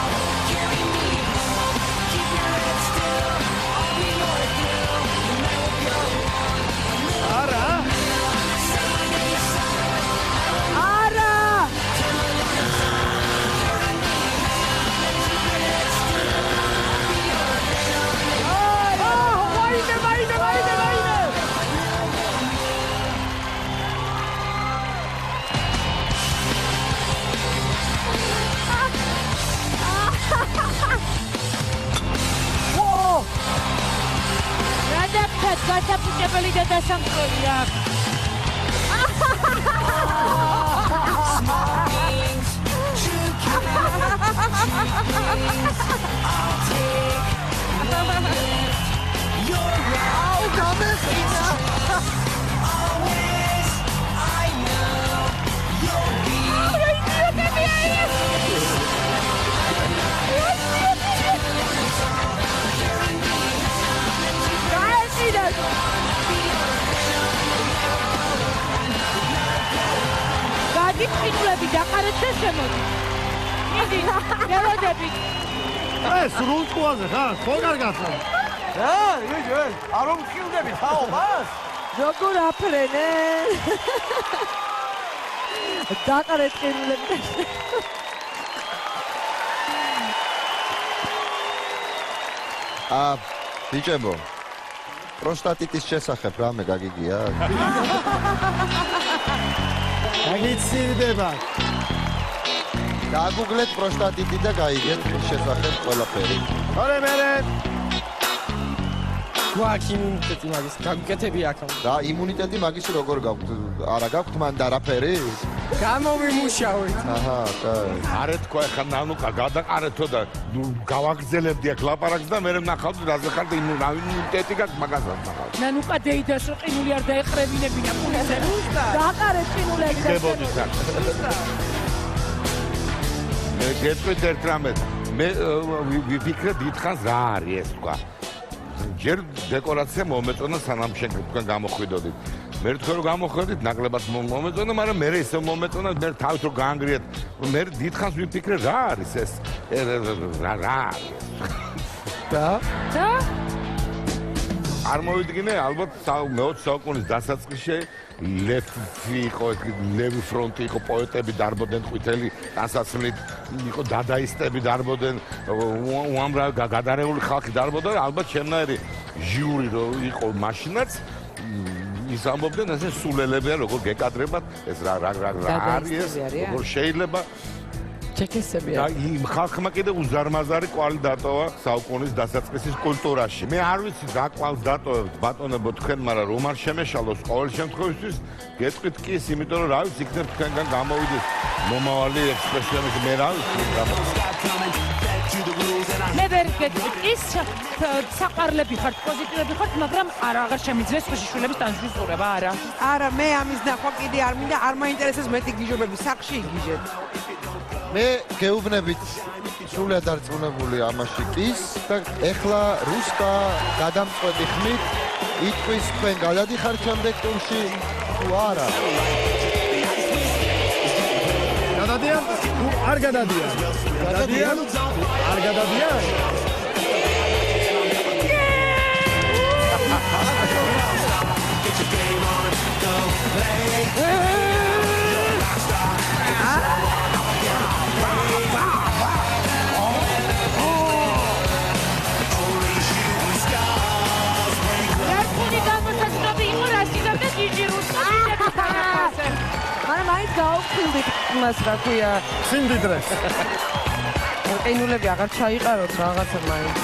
გასამწვევია. გაგიფიქრები დაყარეთ და შემოდი. მიდი, გელოდებით. სრულწყვაზე ხარ? ხო კარგად. არ უმხილდები თაობას? როგორ აფრენენ? დაყარეთ ყინულები. ბიჭებო, პროსტატიტის შესახებ რამე გაგიგია? გაგიცილდება. გააგუგლეთ პროსტატიტი და გაიგეთ მის შესახებ ყველაფერი. ორე მერე. გვაქვს იმუნიტეტი მაგის, გაგუკეთები აქ. და იმუნიტეტი მაგის როგორ გაქვთ? არა გაქვთ მან არაფერი? გამომიმუშავეთ. აჰა, კაი. არე თქვა ახლა ნანუკა გადაყარეთო და გავაგზელებდი აქ ლაპარაკს და მე ნახავდი რაზე ხარ და იმუნიტეტი გაქვს მაგასაც ნახავ. ნანუკა დეიდას რო ყინული არ დაეყრებინებინა პულზე. დაყარეთ ყინულები და გებოდი სა. მე გეტყვით ერთ რამეს. მე ვიფიქრე დიდხანს რა არის ეს თქვა. ჯერ დეკორაცია მომეწონა სანამ შენ თქვენ გამოხვიდოდით. მე თქვენ რომ გამოხვედით ნაკლებად მომეწონა, მაგრამ მე ისე მომეწონა, მე თავით რომ გაანგრიეთ. მე დიდხანს ვიფიქრე რა არის ეს? რა არის? და არ მოვიდგინე ალბათ მე-20 საუკუნის დასაწყისში ლევი იყო, ლევი ფრონტი იყო, პოეტები დარბოდნენ ყვითელი დასასრულით, იყო დადაისტები დარბოდნენ, უამრავი გადარეული ხალხი დარბოდა, ალბათ შემნაირი ჟიური რო იყო მაშინაც ის ამბობდნენ ესე სულელებია როგორ გეკადრებათ ეს რა არის ეს როგორ შეიძლება ჩეკესებია. და იმ ხალხმა კიდე უზარმაზარი კვალი დატოვა საუკუნის დასაწყისის კულტურაში. მე არ ვიცი რა კვალს დატოვებთ ბატონებო თქვენ, მაგრამ რომ არ შემეშალოს ყოველ შემთხვევაში გეტყვით კი ის, იმიტომ რომ რა ვიცი იქნებ თქვენგან გამოვიდეს მომავალი ექსპრესიონისტი, მე რა ვიცი მე ვერ გეტყვით ის საყვარლები ხართ, პოზიტივები ხართ, მაგრამ აღარ შემიძლია სხვისი შვილების ტანჯვისურება, არა. არა, მე ამის ნახვა კიდე არ მინდა, არ მაინტერესებს მეტი გიჟობები, საყში იგიჟეთ. მე გეუბნებით სულად დარწმუნებული ამაში ის და ეხლა რუსკა გადამწყვეტი ხმით იტყვის თქვენ გადადიხართ შემდეგ ტურში თუ არა. გადადიან? არ გადადიან. გადადიან? არ გადადიან? მაგრამ მაინც გავხილდით მას რა ქვია სიმდიდრეს. ყინულები აღარ ჩაიყაროთ რაღაცა მაინც.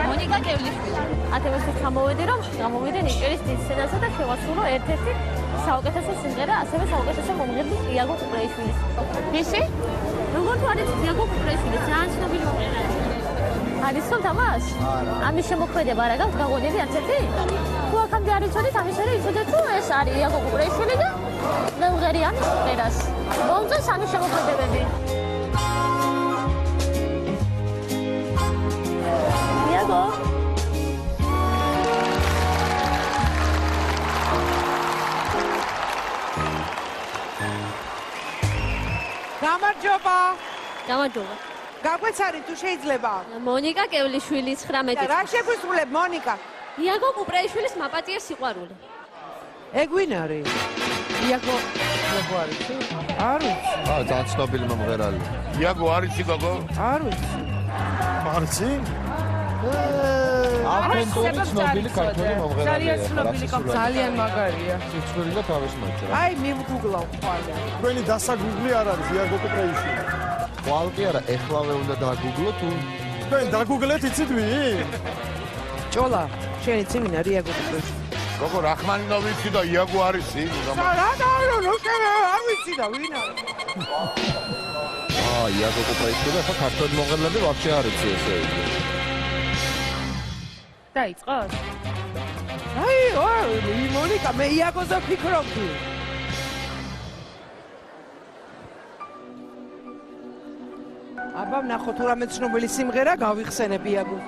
მონიკა კევლიშვილი. ათევასის გამოვედი რომ გამოვიდე ნიჭერის სცენასა და შევასრულო ერთ-ერთი საუკეთესო სიმღერა, ასევე საუკეთესო მომღერლის იაგო კუპრეიშვილის. ისი? როგორ თუ არის იაგო კუპრეიშვილი, ძალიან ცნობილი მომღერალია. არის თუ თამას? არა. ამის შემოქმედება რა გაქვს გაგონილი ერთ-ერთი? თუ აქამდე არ იცოდით, ამის მერე იცოდეთ თუ ეს არის იაგო კუპრეიშვილი და მომღერია ამის სიმღერას. მომწონს ამის შემოქმედებები. იაგო გამარჯობა. გამარჯობა. გაგვეცარი თუ შეიძლება. მონიკა კევლიშვილი 19. რა შეგვისრულებ მონიკა? იაგო კუპრეიშვილის მაპატიე სიყვარული. ეგ ვინ არის? იაგო არის? არ ვიცი. ძალიან ცნობილი მომღერალი. იაგო არის გოგო? არ ვიცი. მარცი? ავთენტური ცნობილი ქართველი მომღერალია. ძალიან ცნობილი კომპოზიტორი. ძალიან მაგარია. სიცხვილი და თავის მოჭრა. აი მივგუგლავ ხვალე. თქვენი დასაგუგლი არ არის იაგო კუპრეიშვილი. ხვალ კი არა, ეხლავე უნდა დააგუგლო თუ თქვენ დაგუგლეთ იცით ვინ? ჭოლა, შენი ციმინ არის იაგო კუპრეიშვილი. გოგო რახმანინოვიცი და იაგო არის ის. რა არ ვიცი და ვინ არის? იაგო კუპრეიშვილი ახლა ქართველი მომღერლები ვაფშე არ იცი ესე იგი. დაიწყოთ? აი, მონიკა, მე იაგოზე ვფიქრობდი. აბა, ნახო თუ რამე ცნობილი სიმღერა გავიხსენებ იაგო.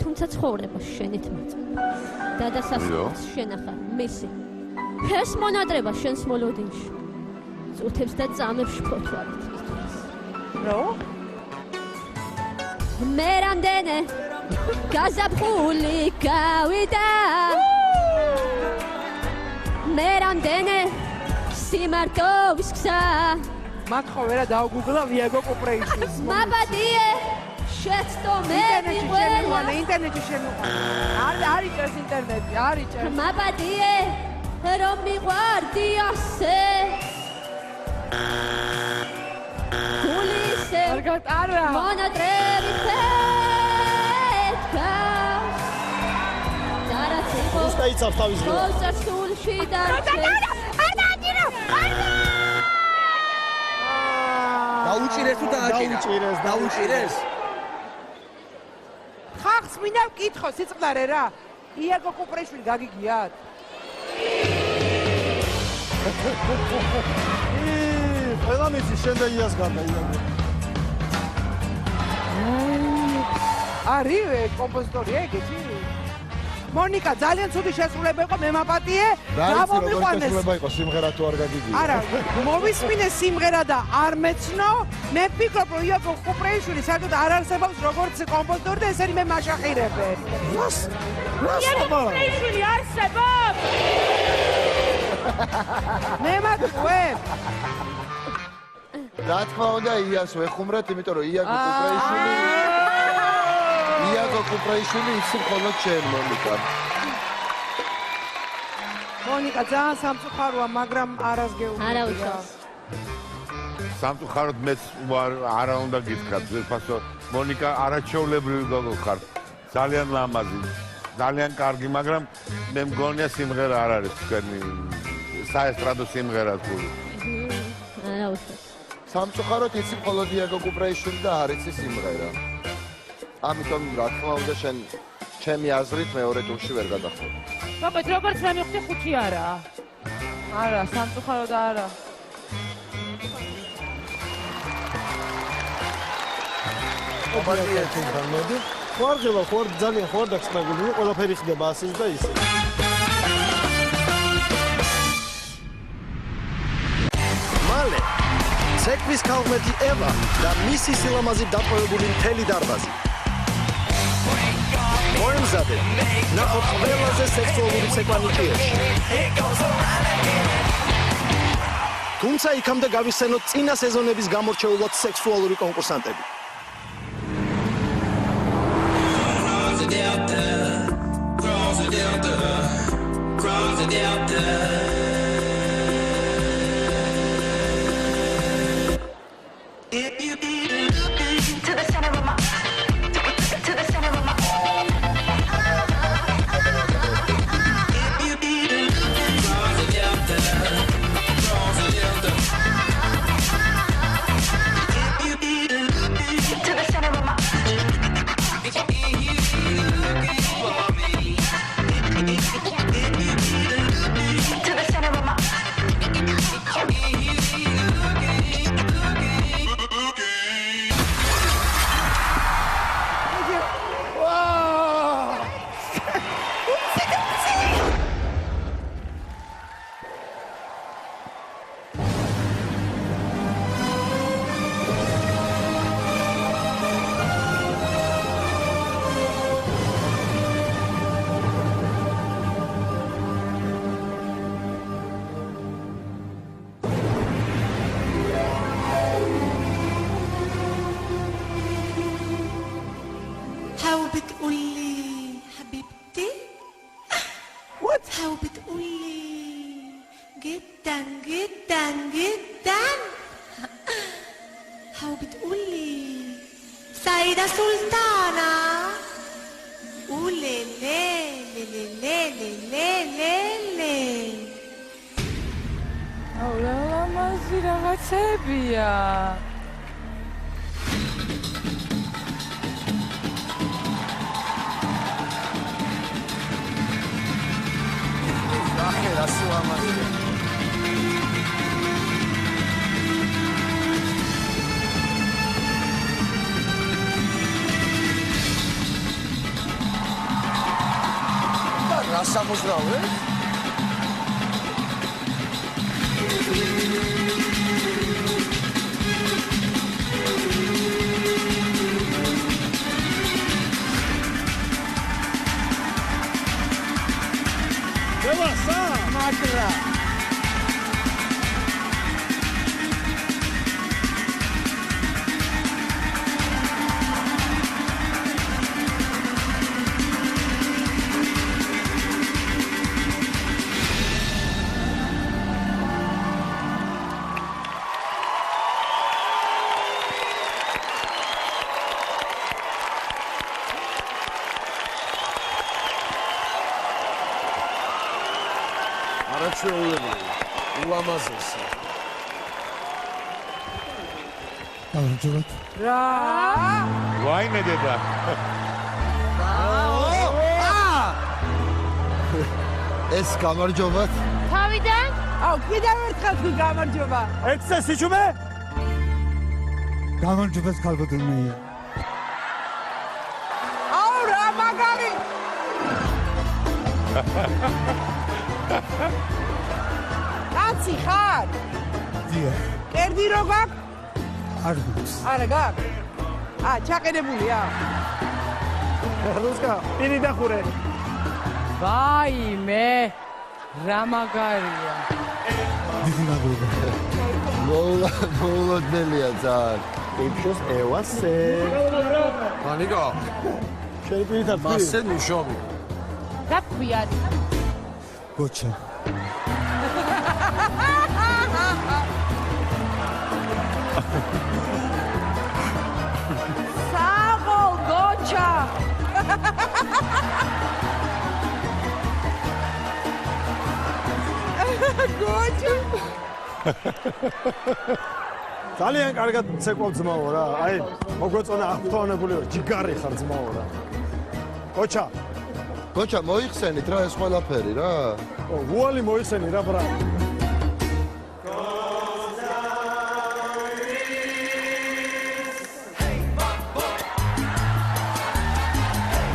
თუმცა ცხოვრება შენით მოწმ. დადასასწრებს შენახარ მისი. ფერს მონადრება შენს მოლოდინში. წუთებს და წამებს ფოთვალით ითვლას. რო? მე რამდენე გაზაფხული გავიდა. მე რამდენე სიმარტოვის გზა. მათ ხო ვერა დაუგუგლავ იაგო კუპრეიშვილს. მაპატიე შეცდომები ყველა. ინტერნეტში შემოყვანა. არ იჭერს ინტერნეტი, არ იჭერს. მაპატიე რომ მიყვარდი ასე. გულისე არგატარა. მონატრები ფეთქა. დარაცი უსტაიცავს თავის გულს. გულსასულში დარჩეს. დაუჭირეს თუ დააჭირა? დაუჭირეს. ხახს მინდა ვკითხო სიწყდარე რა. იაგო კუპრეიშვილი გაგიგიათ? ყველა მიცი შენ და იას გარდა იაგო. არის კომპოზიტორია ეგეთი? მონიკა ძალიან ცუდი შესრულება იყო, მე მაპატიე, გამომიყვანეს. შესრულება იყო სიმღერა თუ არ გაგიგია? არა, მოვისმინე სიმღერა და არ მეცნო. მე ვფიქრობ, რომ იაგო კუპრეიშვილი საერთოდ არ არსებობს როგორც კომპოზიტორი და ესენი მე მაშახირებენ. იაგო კუპრეიშვილი არსებობს? მე მაგყვებ. რა თქმა უნდა იას ვეხუმრეთ, იმიტომ რომ იაგო კუპრეიშვილი იცი მხოლოდ შენ მონიკა. მონიკა ძალიან სამწუხაროა, მაგრამ არას გეუბნები. არა უშავს. სამწუხაროდ მეც არა უნდა გითხრათ, ზეფასო მონიკა არაჩვეულებრივი გოგო ხარ. ძალიან ლამაზი, ძალიან კარგი, მაგრამ მე მგონია სიმღერა არ არის თქვენი საესტრადო სიმღერა თუ. არა უშავს. სამწუხაროდ იცი მხოლოდ იაგო კუპრეიშვილი და არ იცი სიმღერა. ამიტომ რა თქმა უნდა შენ ჩემი აზრით მეორე ტურში ვერ გადახარ. ბაბეთ, როგორც მე მივხვდი 5 არაა. არა, სამწუხაროდ არა. ხوارგება, ძალიან ხوار დაგწნაგული, ყველაფერი ხდება ასეც და ისე. მალე ცეკვის ქალღმერთი ევა და მისი სილამაზით დატოვებული მთელი დარბაზი. მოემზადე ნახოთ ყველაზე სექსუალური ცეკვა ნიჭიერში. თუმცა იქამდე გავიხსენოთ წინა სეზონების გამორჩეულად სექსუალური კონკურსანტები. To the center ვუთ Taubit uli. Gittan, gittan, gittan. Taubit uli. Saida Sultana. Ule, le, le, le, le, le, le, le, le. ლამაზი რაღაცებია. ახე რასი ლამაზია. და რას ამოძრავე? Devasa! მაკრა. არაჩვეულებრივი. ულამაზესი. გამარჯობათ. რა? ვაიმე დედა. ეს გამარჯობათ. თავიდან? აუ, კიდევ ერთხელ თქვი გამარჯობა. ეცე სიჩუმე? გამარჯობათ ქალბატონია. აუ, რა მაგარი. კაცი ხარ? დიახ. კერდი რო გაქვს? არ გვაქვს. არა გაქვს? ჩაყენებულია. რუსკა, პირი დახურე. ვაიმე, რა მაგარია. დიდი მადლობა. მოულოდნელია ძალიან. ეფშოს ევასე. მანიკა. შენი პირით არის. მასე ნიშომი. რა ქვია? გოჩა. საღოლ გოჩა. გოჩა. ძალიან კარგად ცეკვავ ძმაო რა. აი, მოგვეწონა აღფრთოვანებული ვარ, ჯიგარი ხარ ძმაო რა. გოჩა. გოჩა მოიხსენით რა ეს ყველაფერი რა. ვუალი მოიხსენი რა ბრა.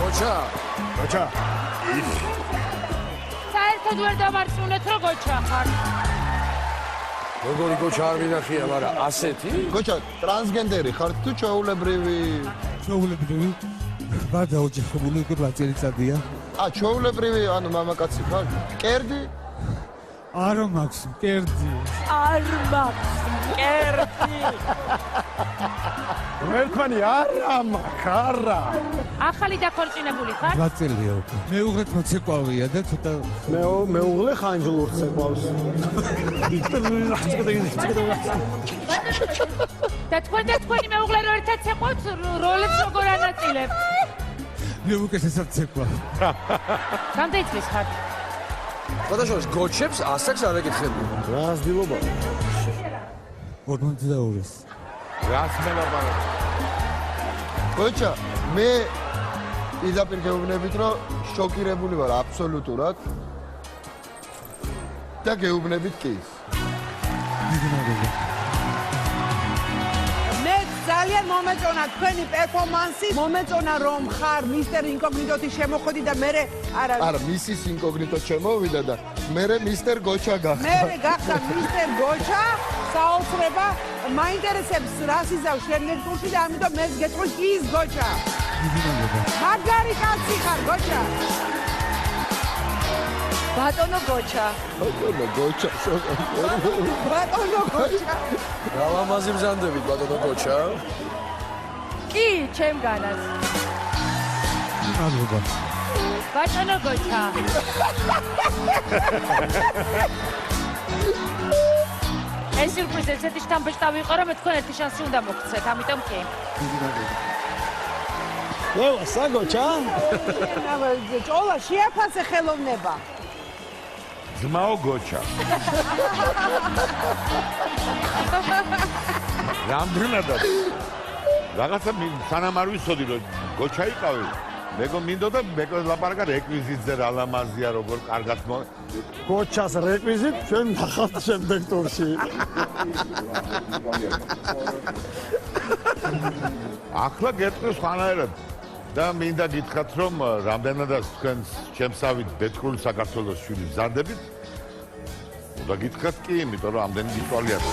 გოჩა. გოჩა. საერთოდ ვერ დამარწმუნეთ რომ გოჩა ხარ. როგორი გოჩა არ მინახია, მაგრამ ასეთი? გოჩა, ტრანსგენდერი ხარ თუ ჩვეულებრივი? ჩვეულებრივი. ვარდა ოჯახებული უკვე 8 წელიწადია. ჩვეულებრივი, ანუ მამაკაცი ხარ? კერდი? არ მაქვს კერდი. არ მაქვს კერდი. მერქანი არა მაქვს, არა. ახალი დაქორწინებული ხარ? 8 წელია უკვე. მეუღლეთ მოცეკვავია და ცოტა მეუღლე ხანჯლურს ეკვავს. და თქვენი მეუღლე რო ერთად ცეკვავთ, როლებს როგორ ანაწილებთ? მე უკეთესად ცეკვავ. რამდენი ხარ? გადაშოვის გოჩებს ასაკს არ ეკითხებია. რას დილობა? 42-ს. რას მელაპარაკე? გოჩა, მე პირდაპირ გეუბნებით, რომ შოკირებული ვარ აბსოლუტურად. და გეუბნებით კი. მე ძალიან მომეწონა თქვენი პერფორმანსი, მომეწონა რომ ხარ მისტერ ინკოგნიტოთი შემოხვედი და მე არა, მისის ინკოგნიტო შემოვიდა და მე მისტერ გოჩა გახდა. მე გახდა მისტერ გოჩა, საოცრება, მაინტერესებს რას იზავს შემდეგ ტურში და ამიტომ მე გეტყვი ის გოჩა. მაგარი კაცი ხარ გოჩა. ბატონო გოჩა. ბატონო გოჩა. ბატონო გოჩა. რა ლამაზი ბრძანდებით ბატონო გოჩა. კი, ჩემგანაც. მადლობა. ბატონო გოჩა. ეს სიურპრიზი ესეთი შთამბეჭდავი იყო, რომ მე თქვენ ერთი შანსი უნდა მოგცეთ, ამიტომ კი. ლევა, საგოჩა? ჭოლა შეაფასე ხელოვნება. ძმაო გოჩა. რამდენადაც რაღაცა სანამ არ ვიცოდი რომ გოჩა იყავი მეგო მინდოდა მეგო ლაპარაკა რეკვიზიტზე რა ლამაზია როგორ კარგად გოჩას რეკვიზიტ ჩვენ ნახავთ შემდეგ ტურში. ახლა გეტყვი სხვანაირად და მინდა გითხრათ რომ რამდენადაც თქვენ ჩემსავით ბეთქრული საქართველოს შვილი მზადებით უნდა გითხრათ კი იმიტომ რომ ამდენი გიწვალიათ.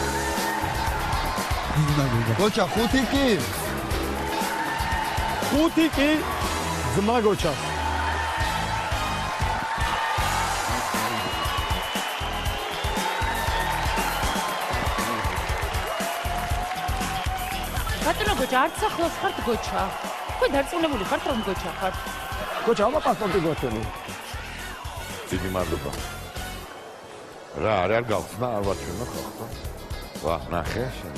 გოჩა 5 კი? 5 კი ძმა გოჩას. ბატონო გოჩა, არც ახლოს ხართ გოჩა. თქვენ დარწმუნებული ხართ რომ გოჩა ხართ? გოჩა, ამა პასპორტი გოჩენი. დიდი მადლობა. რა არ გავხსნა არ ვაჩვენო ხალხო. ვა, ნახე შენ.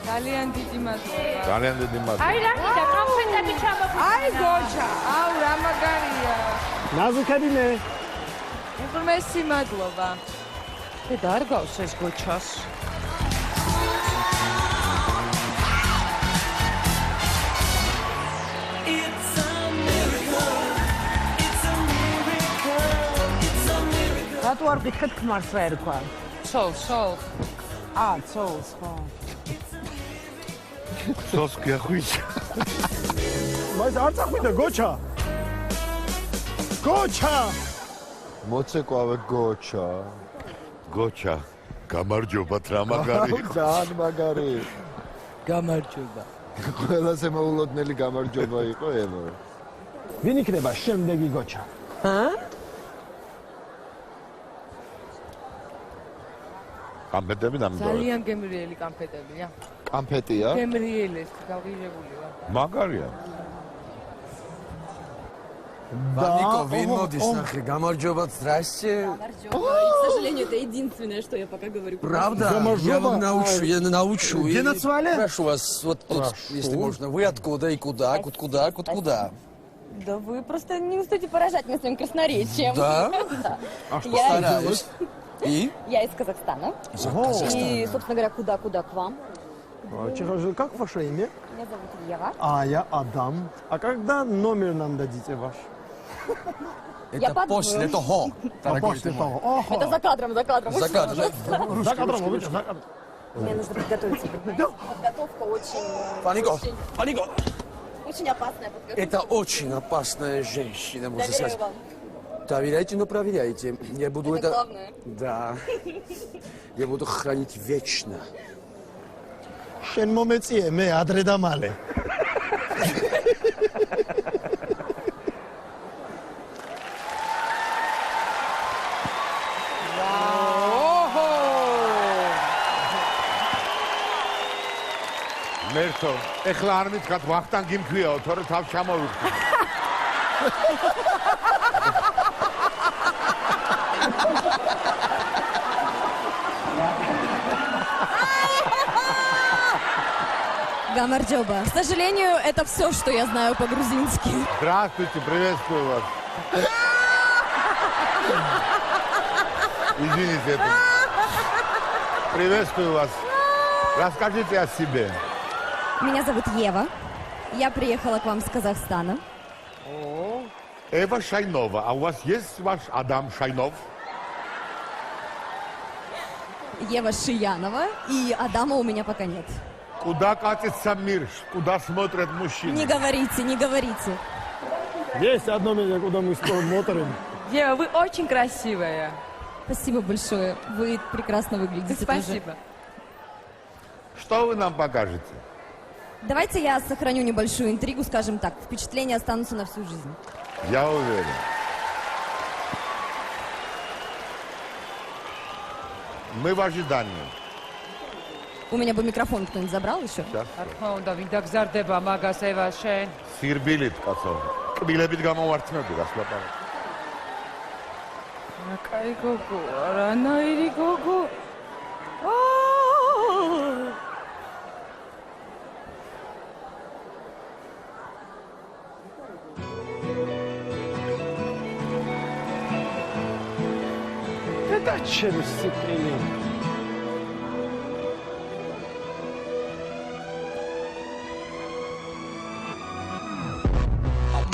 ძალიან დიდი მადლობა. ძალიან დიდი მადლობა. აი რა გიდა კონფეტები ჩამოგვიწყდა. აი გოჩა, აუ რა მაგარია. ნაზუქებინე. უღმესი მადლობა. და არ გავს ეს გოჩას. რატო არ გითხეთ ქმარს რა ერქვა? ცოლს. ცოლს, ხო. ცოლს გიახვიჩა. მას არ წახვიდა გოჩა. გოჩა! მოცეკვავე გოჩა. გოჩა, გამარჯობათ რა მაგარი. ძალიან მაგარი. გამარჯობა. ყველაზე მოულოდნელი გამარჯობა იყო ელო. ვინ იქნება შემდეგი გოჩა? კამფეტები ნამდვილად. ძალიან გემრიელი კამფეტებია. კამფეტია? გემრიელი, გავღირებული ვარ. მაგარია. Ванико, вин модис, нахе, гамарджоба, здрасте. Гамарджоба. К сожалению, это единственное, что я пока говорю. Правда? Я вам научу. Где назвали? Прошу вас, вот тут, если можно. Вы откуда и куда? Куда? Да вы просто не устаете поражать меня своим красноречием. Да? Да. А что стараюсь? И? Я из Казахстана. И, собственно говоря, куда к вам? Как ваше имя? Меня зовут Ева. А я Адам. А когда номер нам дадите ваш? Это после, это хо. После того. Это за кадром. За кадром. За кадром, за кадром. Мне нужно подготовиться. Подготовка очень... Ванико. Очень опасная подготовка. Это очень опасная женщина, можно Доверяю сказать. вам. Доверяйте, но проверяйте. Я буду Это главное. Да. Я буду хранить вечно. შენ მომეწიე მე ადრე და მალე. მერტო, ეხლა არ მითხრათ ვახტანგი მქვიაო, თორე თავ ჩამოვიხდი. Гамарджоба. К сожалению, это все, что я знаю по-грузински. Здравствуйте, приветствую вас. Извините, это... Приветствую вас. Расскажите о себе. Меня зовут Ева. Я приехала к вам с Казахстана. Эва Шайнова. А у вас есть ваш Адам Шайнов? Ева Шиянова. И Адама у меня пока нет. Куда катится мир? Куда смотрят мужчины? Не говорите. Есть одно место, куда мы смотрим. Ева, вы очень красивая. Спасибо большое. Вы прекрасно выглядите. Спасибо. Что вы нам покажете? Давайте я сохраню небольшую интригу, скажем так. Впечатления останутся на всю жизнь. Я уверен. Мы в ожидании. У меня бы микрофон кто-нибудь забрал еще? Сейчас. არ თქმა უნდა, ვინ დაგზარდება მაგას ევას შენ? Სირბილით, კაცო. კბილებით გამოვართმევდი რას ლაპარაკობ. კაი გოგო, არანაირი გოგო. და ჩემს სიკვდილი.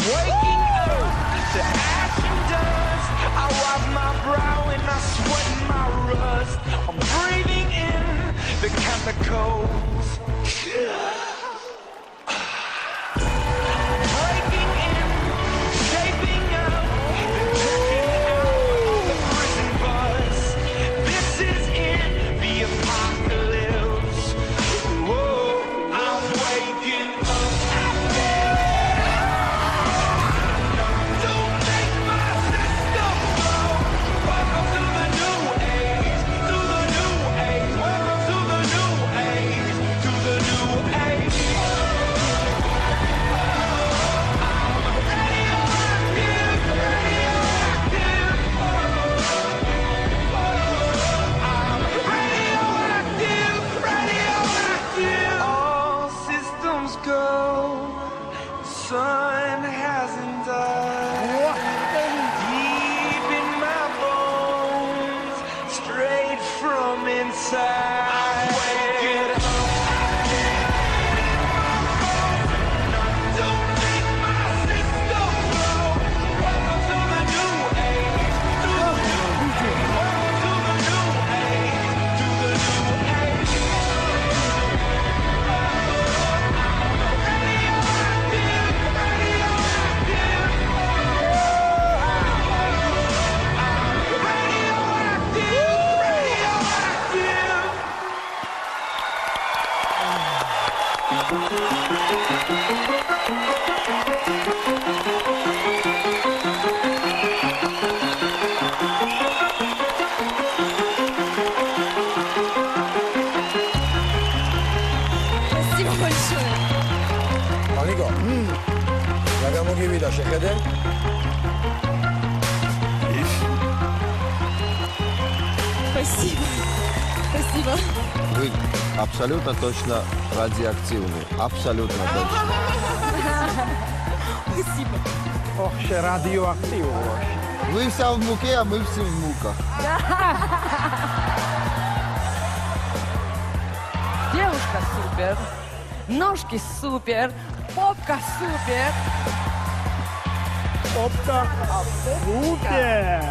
Waking up to ash and dust. I wipe my brow and I sweat my rust. I'm breathing in the chemicals. Breaking in, shaping up, checking out the prison bus. This is it, the apocalypse. Whoa, I'm waking up. All systems go. Sun hasn't died. Deep in my bones, straight from inside. Waking up. Don't make my system blow. Welcome to the new age. To the new age. Welcome to the new age. To the new age. Спасибо большое. Алико. რა გამოგივიდა შეხედე? Спасибо. Спасибо. Вы абсолютно точно радиоактивны. Абсолютно точно. Спасибо. Ох, შე რადიოაქტიურია. Вы все в муке, а мы все в муках. Девушка супер. Ножки супер. Попка супер. Попка супер.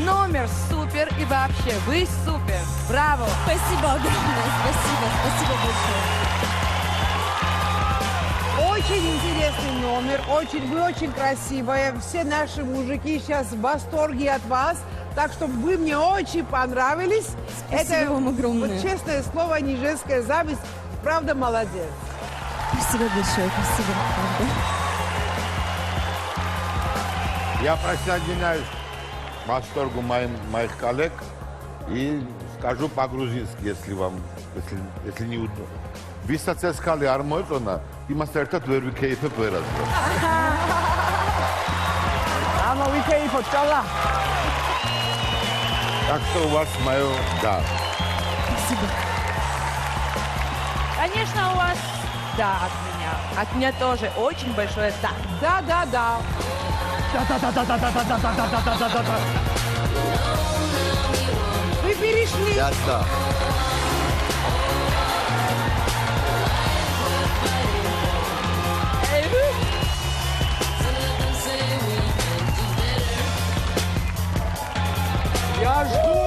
Номер супер и вообще вы супер. Браво. Спасибо огромное. Спасибо. Спасибо большое. Очень интересный номер, вы очень красивая. Все наши мужики сейчас в восторге от вас. Так что вы мне очень понравились. Спасибо вам огромное. Вот честное слово, не женская зависть. Правда, молодец. Спасибо большое. Спасибо. Правда. Я присоединяюсь к восторгу моих коллег и скажу по-грузински, если не удобно. Виსაც ეს ხალი არ მოეწონა, იმასთან ერთად ვერ ვიქეიფებ ვერასდროს. Ама ვიქეიფოთ, ჭალა. Так что у вас мое да. Спасибо. Конечно, у вас да от меня. От меня тоже очень большое да. Да. Да. Вы перешли. Да. Я жду.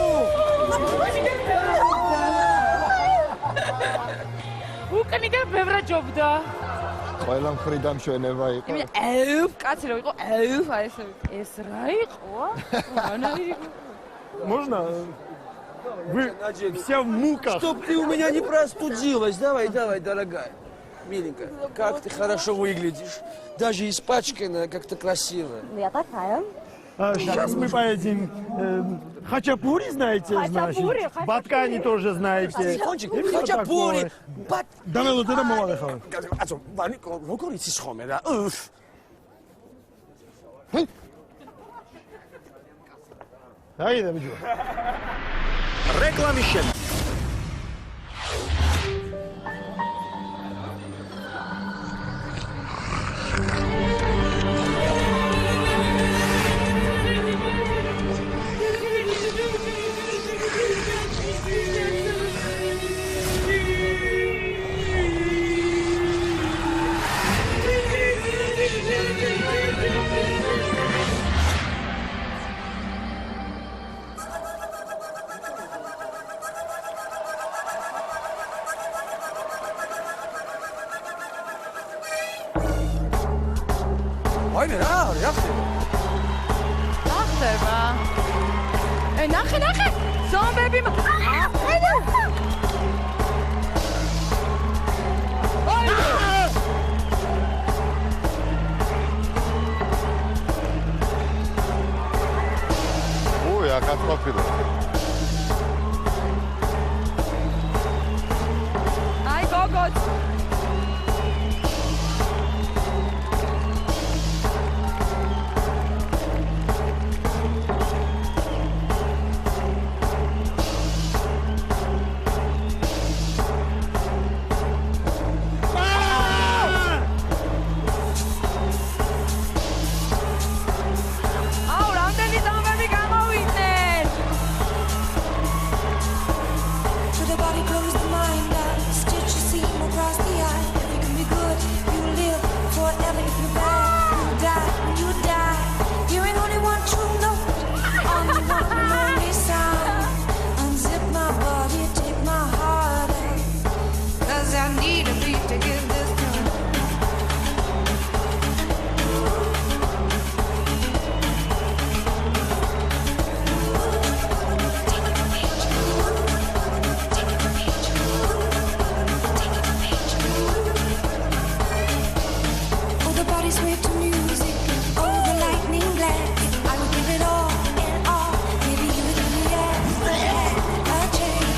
უკანიდან ბევრად ჯობდა. ყველა მხრიდან ჩვენება იყო. კაცი რო იყო, აი ეს რა იყო? Можно? Вы все в муках. Чтоб ты у меня не простудилась. Давай, дорогая. Миленькая, как ты хорошо выглядишь. Даже испачканная, как-то красивая. Я такая. Сейчас мы поедем. Хачапури знаете? Хачапури, значит? Баткани тоже знаете. Хачапури. Дамело ты домой ехал. აცო, ვანი როგორ იცის ხოლმე რა? Დაიდე ბიჭო. რეკლამის შემდეგ ვაიმე რა ხდება? ახდება. ნახე. ზომბები. ოი, აკაცყოფილი. აი გოგოც. To the body close the mind down. Stitch your seam across the eye. If you can be good, you live forever. If you're bad, you die. When you die, hearing only one true note, only one lonely sound. Unzip my body, take my heart out. 'Cause I need a beat to give this done. Oh, the body sway to music. Oh, the lightning glass. I will give it all and all. Maybe you would give me a chance.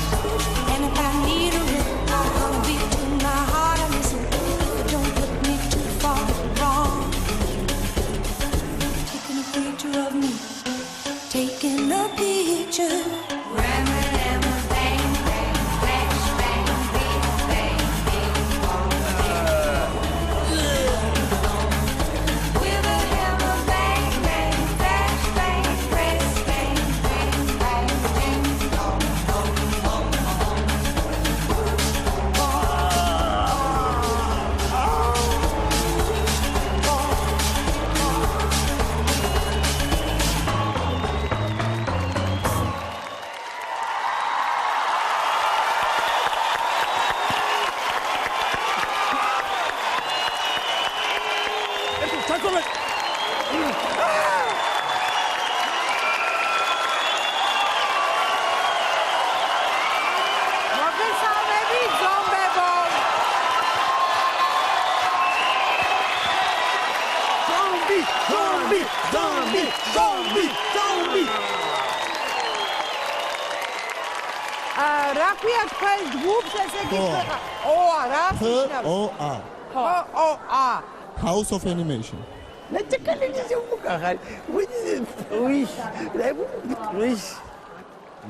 And if I need a ring, I'm gonna beat to my heart and listen. If it don't put me too far wrong. Taking a picture of me. Taking a picture. Rama, rama, bang, bang, flash, bang, beat, bang, beat, with a hammer, bang, bang, flash, bang, press, bang, bang, bang, ding, dong, dong, dong, მოგესალმები ზომბებო. ზომბი. რა ქვია თქვენ ჯგუფს ესე იგი ხება? ოა რა? ო-ა. ო-ა. House of Animation.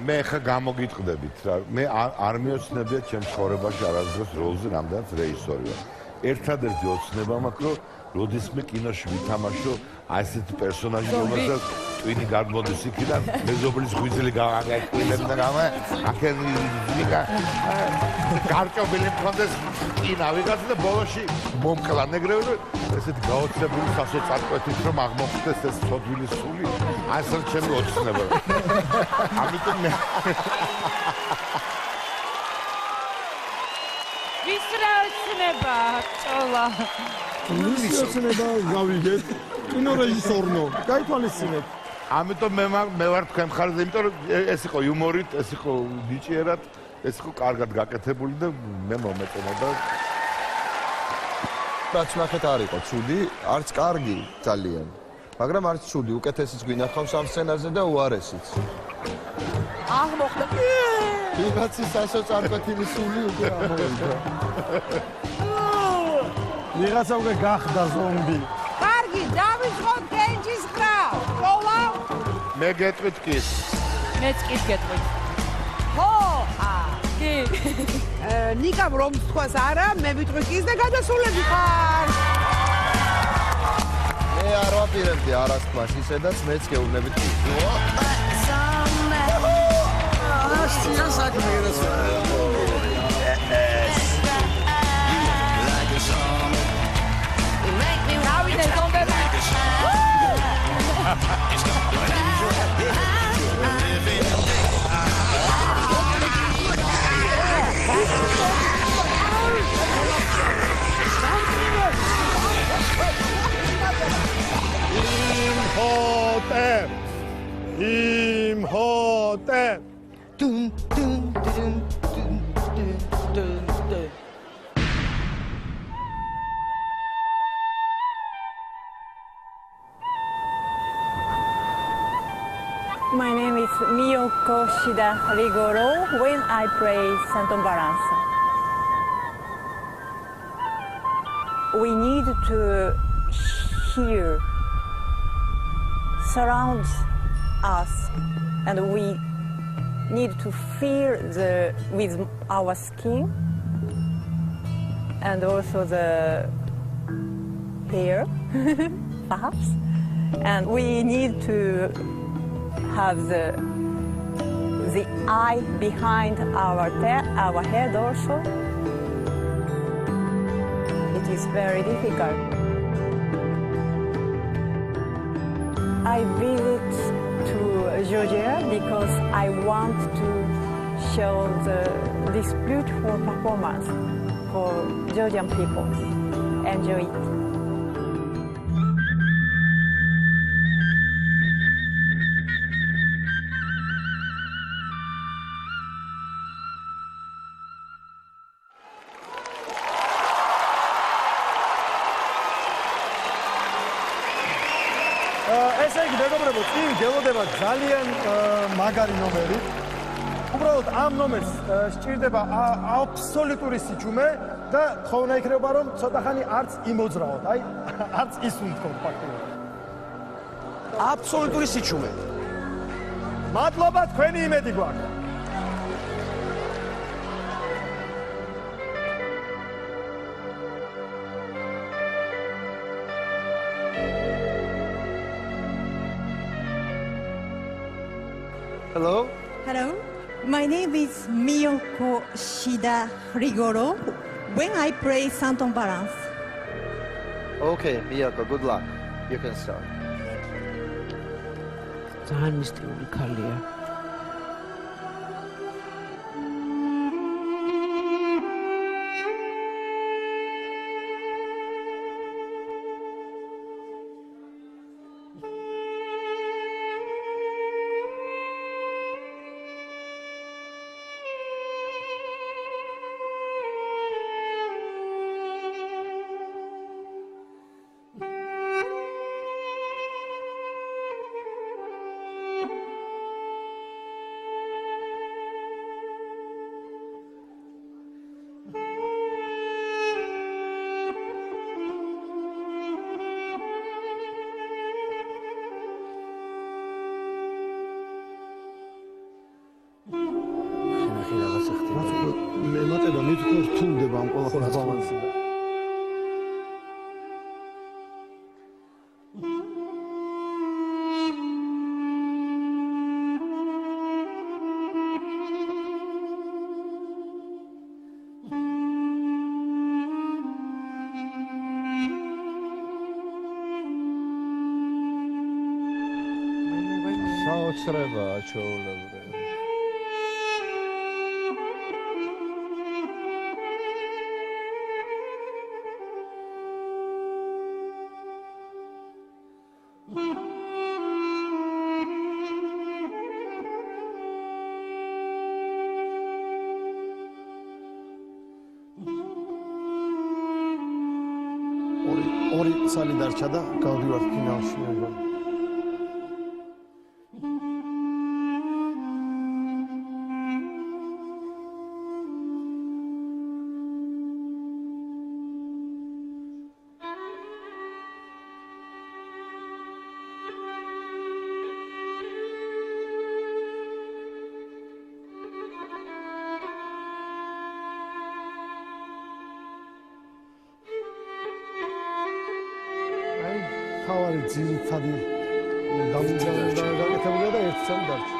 მე ხა გამოგიტყდებით რა. მე არ მიოცნებია ჩემს ცხოვრებაში არასდროს როლზე რამდენიც რეჟისორი ვარ. ერთადერთი ოცნება მაქვს, რომ როდისმე კინოში ვითამაშო აი ესეთი პერსონაჟი, რომელსაც ტვინი გადმოდის იქიდან, მეზობლის ღვიძლი გააკეთებდა გამა, აქენ ვიკა გარკვეული მქონდეს კინა ვიღაც და ბოლოში მომკლა ნეგრევი, ესეთი გაოცებული სასოწარკვეთით რომ აღმოხდეს ეს ცოდვილი სული, აი ეს ჩემი ოცნება. ამიტომ მე ვის რა ოცნება, ჭოლა. ოცნება გავიგეთ. კინორეჟისორნო, გაითვალისწინეთ. ამიტომ მე ვარ თქვენ მხარეზე, იმიტომ რომ ეს იყო იუმორით, ეს იყო ნიჭიერად, ეს იყო კარგად გაკეთებული და მე მომეწონა და რაც ნახეთ არ იყო ცუდი, არც კარგი ძალიან. მაგრამ არც ცუდი, უკეთესიც გვინახავს ამ სცენაზე და უარესიც. აღმოხდა. ვიღაცის სასოწარკვეთილი სული უკვე ამოვიდა. ვიღაცა უკვე გახდა ზომბი. კარგი, დავიწყოთ კენჭის ხრა. ყოლა. მე გეტყვით კი. მეც კი გეტყვით. ხო, კი. ნიკამ რომ თქვას არა, მე ვიტყვი კის და გადასულები ხარ. მე არ ვაპირებდი არას თქვას, ისედაც მეც გეუბნებით კი. Აშტია საქმე Imhotep. Dun dun dun dun dun dun dun. My name is Miyoko Shida Rigoro when I play Santon Balance. We need to hear surrounds us and we need to feel with our skin and also the hair perhaps, and we need to have the eye behind our head also. It is very difficult. I visit to Georgia because I want to show this beautiful performance for Georgian people. Enjoy it. ესე იგი, მეგობრებო, წინ გელოდება ძალიან მაგარი ნომერი. უბრალოდ ამ ნომერს სჭირდება აბსოლუტური სიჩუმე და თხოვნა იქნება, რომ ცოტახანი არც იმოძრაოთ, აი, არც ისუნთქოთ ფაქტობრივად. აბსოლუტური სიჩუმე. მადლობა, თქვენი იმედი გვაქვს. Hello. Hello. My name is Miyoko Shida Rigoro when I play Santon Balance. Okay, Miyoko, good luck. You can start. ძალიან მისტიური ქალია. მე მატება მითქო რთულდება ამ ყველაფერს ბალანსი და საოცრებაა ჩვეულებრივ. ორი წელი დარჩა და გავდივართ ფინალში. არის ძირითადი გაკეთებულია და ერთი წამი დარჩა.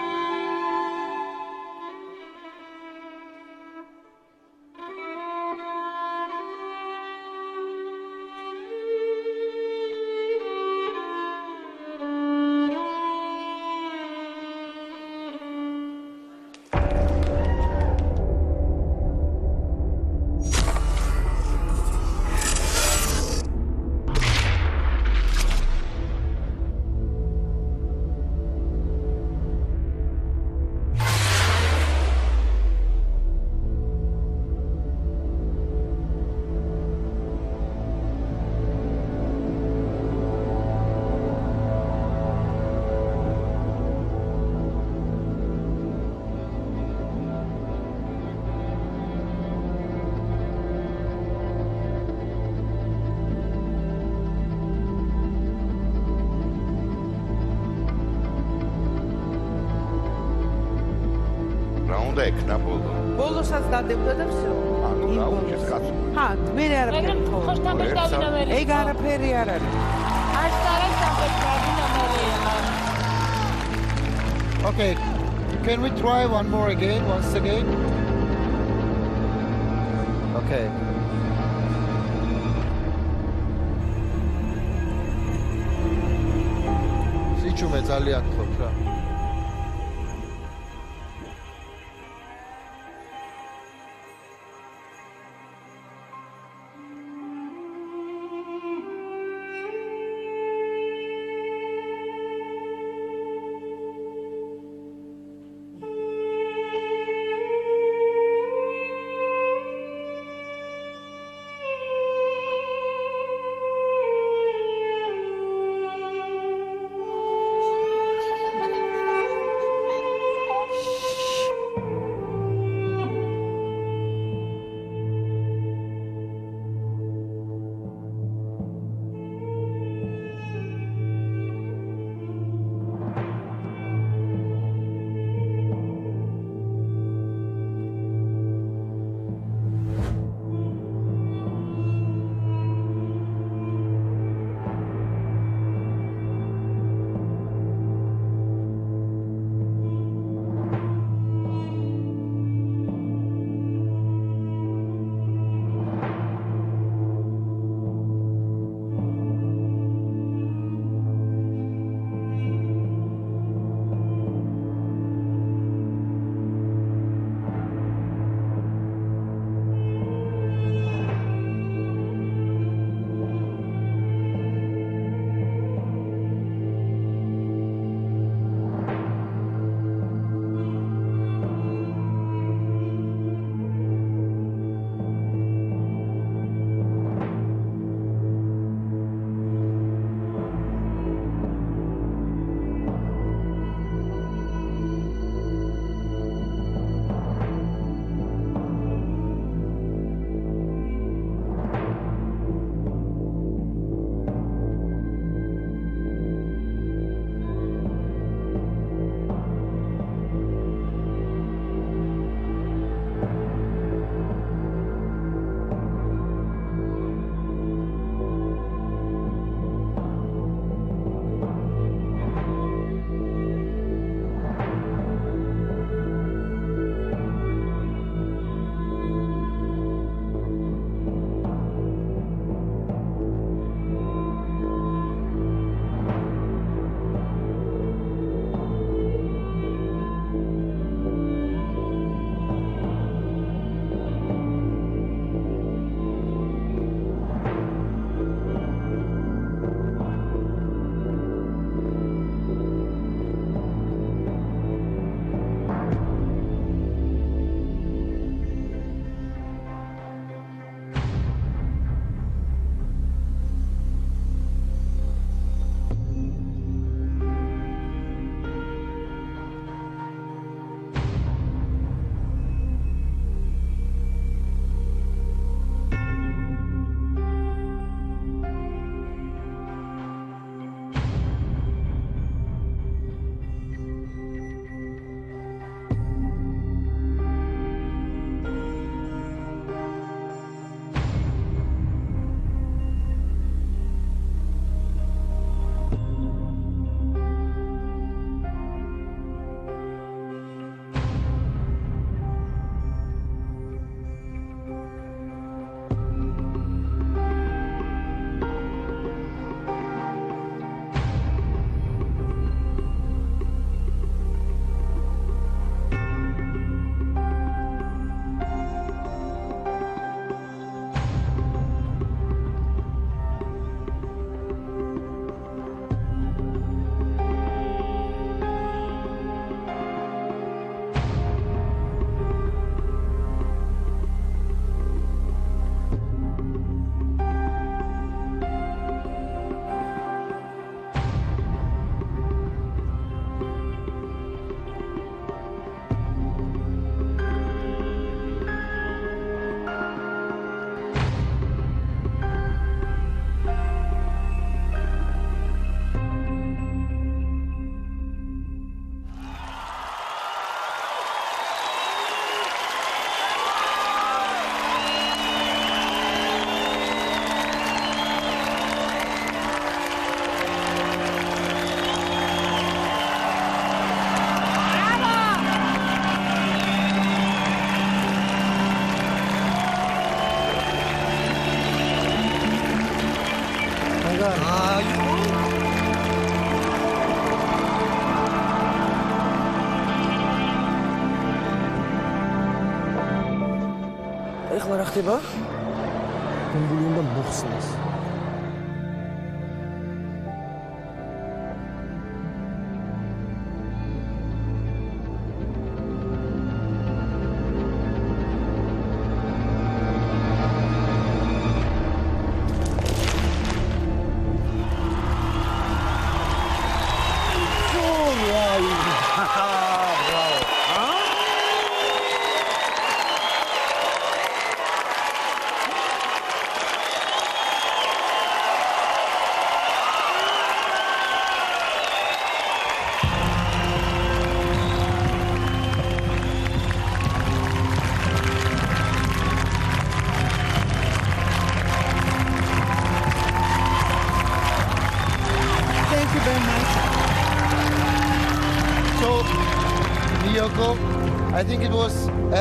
რა უნდა ექნა ბოლო? ბოლოსაც დადებდა და всё. ანუ რა უჩეს კაცო? ჰა, მე არაფერი ხო. ხო, შტამპეში დავინამერია. ეგ არაფერი არ არის. აშკარა შტამპეში დავინამერია. Okay, can we try once again? Okay. სიჩუმე ძალიან თქოს რა. ეხლა რა ხდება? ბუმბული უნდა მოხსნას. Thank you very much. So, Miyoko, I think it was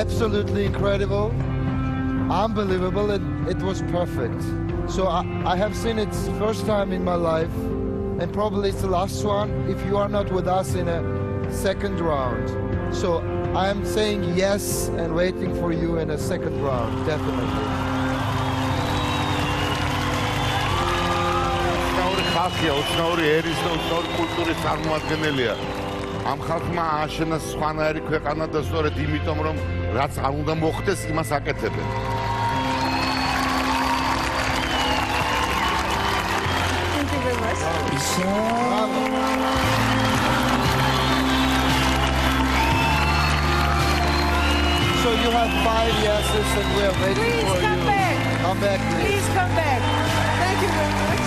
absolutely incredible, unbelievable, and it was perfect. So I have seen it first time in my life, and probably it's the last one if you are not with us in a second round. So I am saying yes and waiting for you in a second round, definitely. ხალხია, უცნაური ერის და უცნაური კულტურის წარმომადგენელია. ამ ხალხმა ააშენა სხვანაირი ქვეყანა და სწორედ იმიტომ, რომ რაც არ უნდა მოხდეს, იმას აკეთებენ. Thank you very much. So you have 5 yeses and we are waiting Please for come you. back. Come back, please. Please come back. Thank you very much.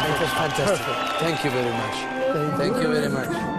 It was fantastic. Thank you very much. Thank you very much.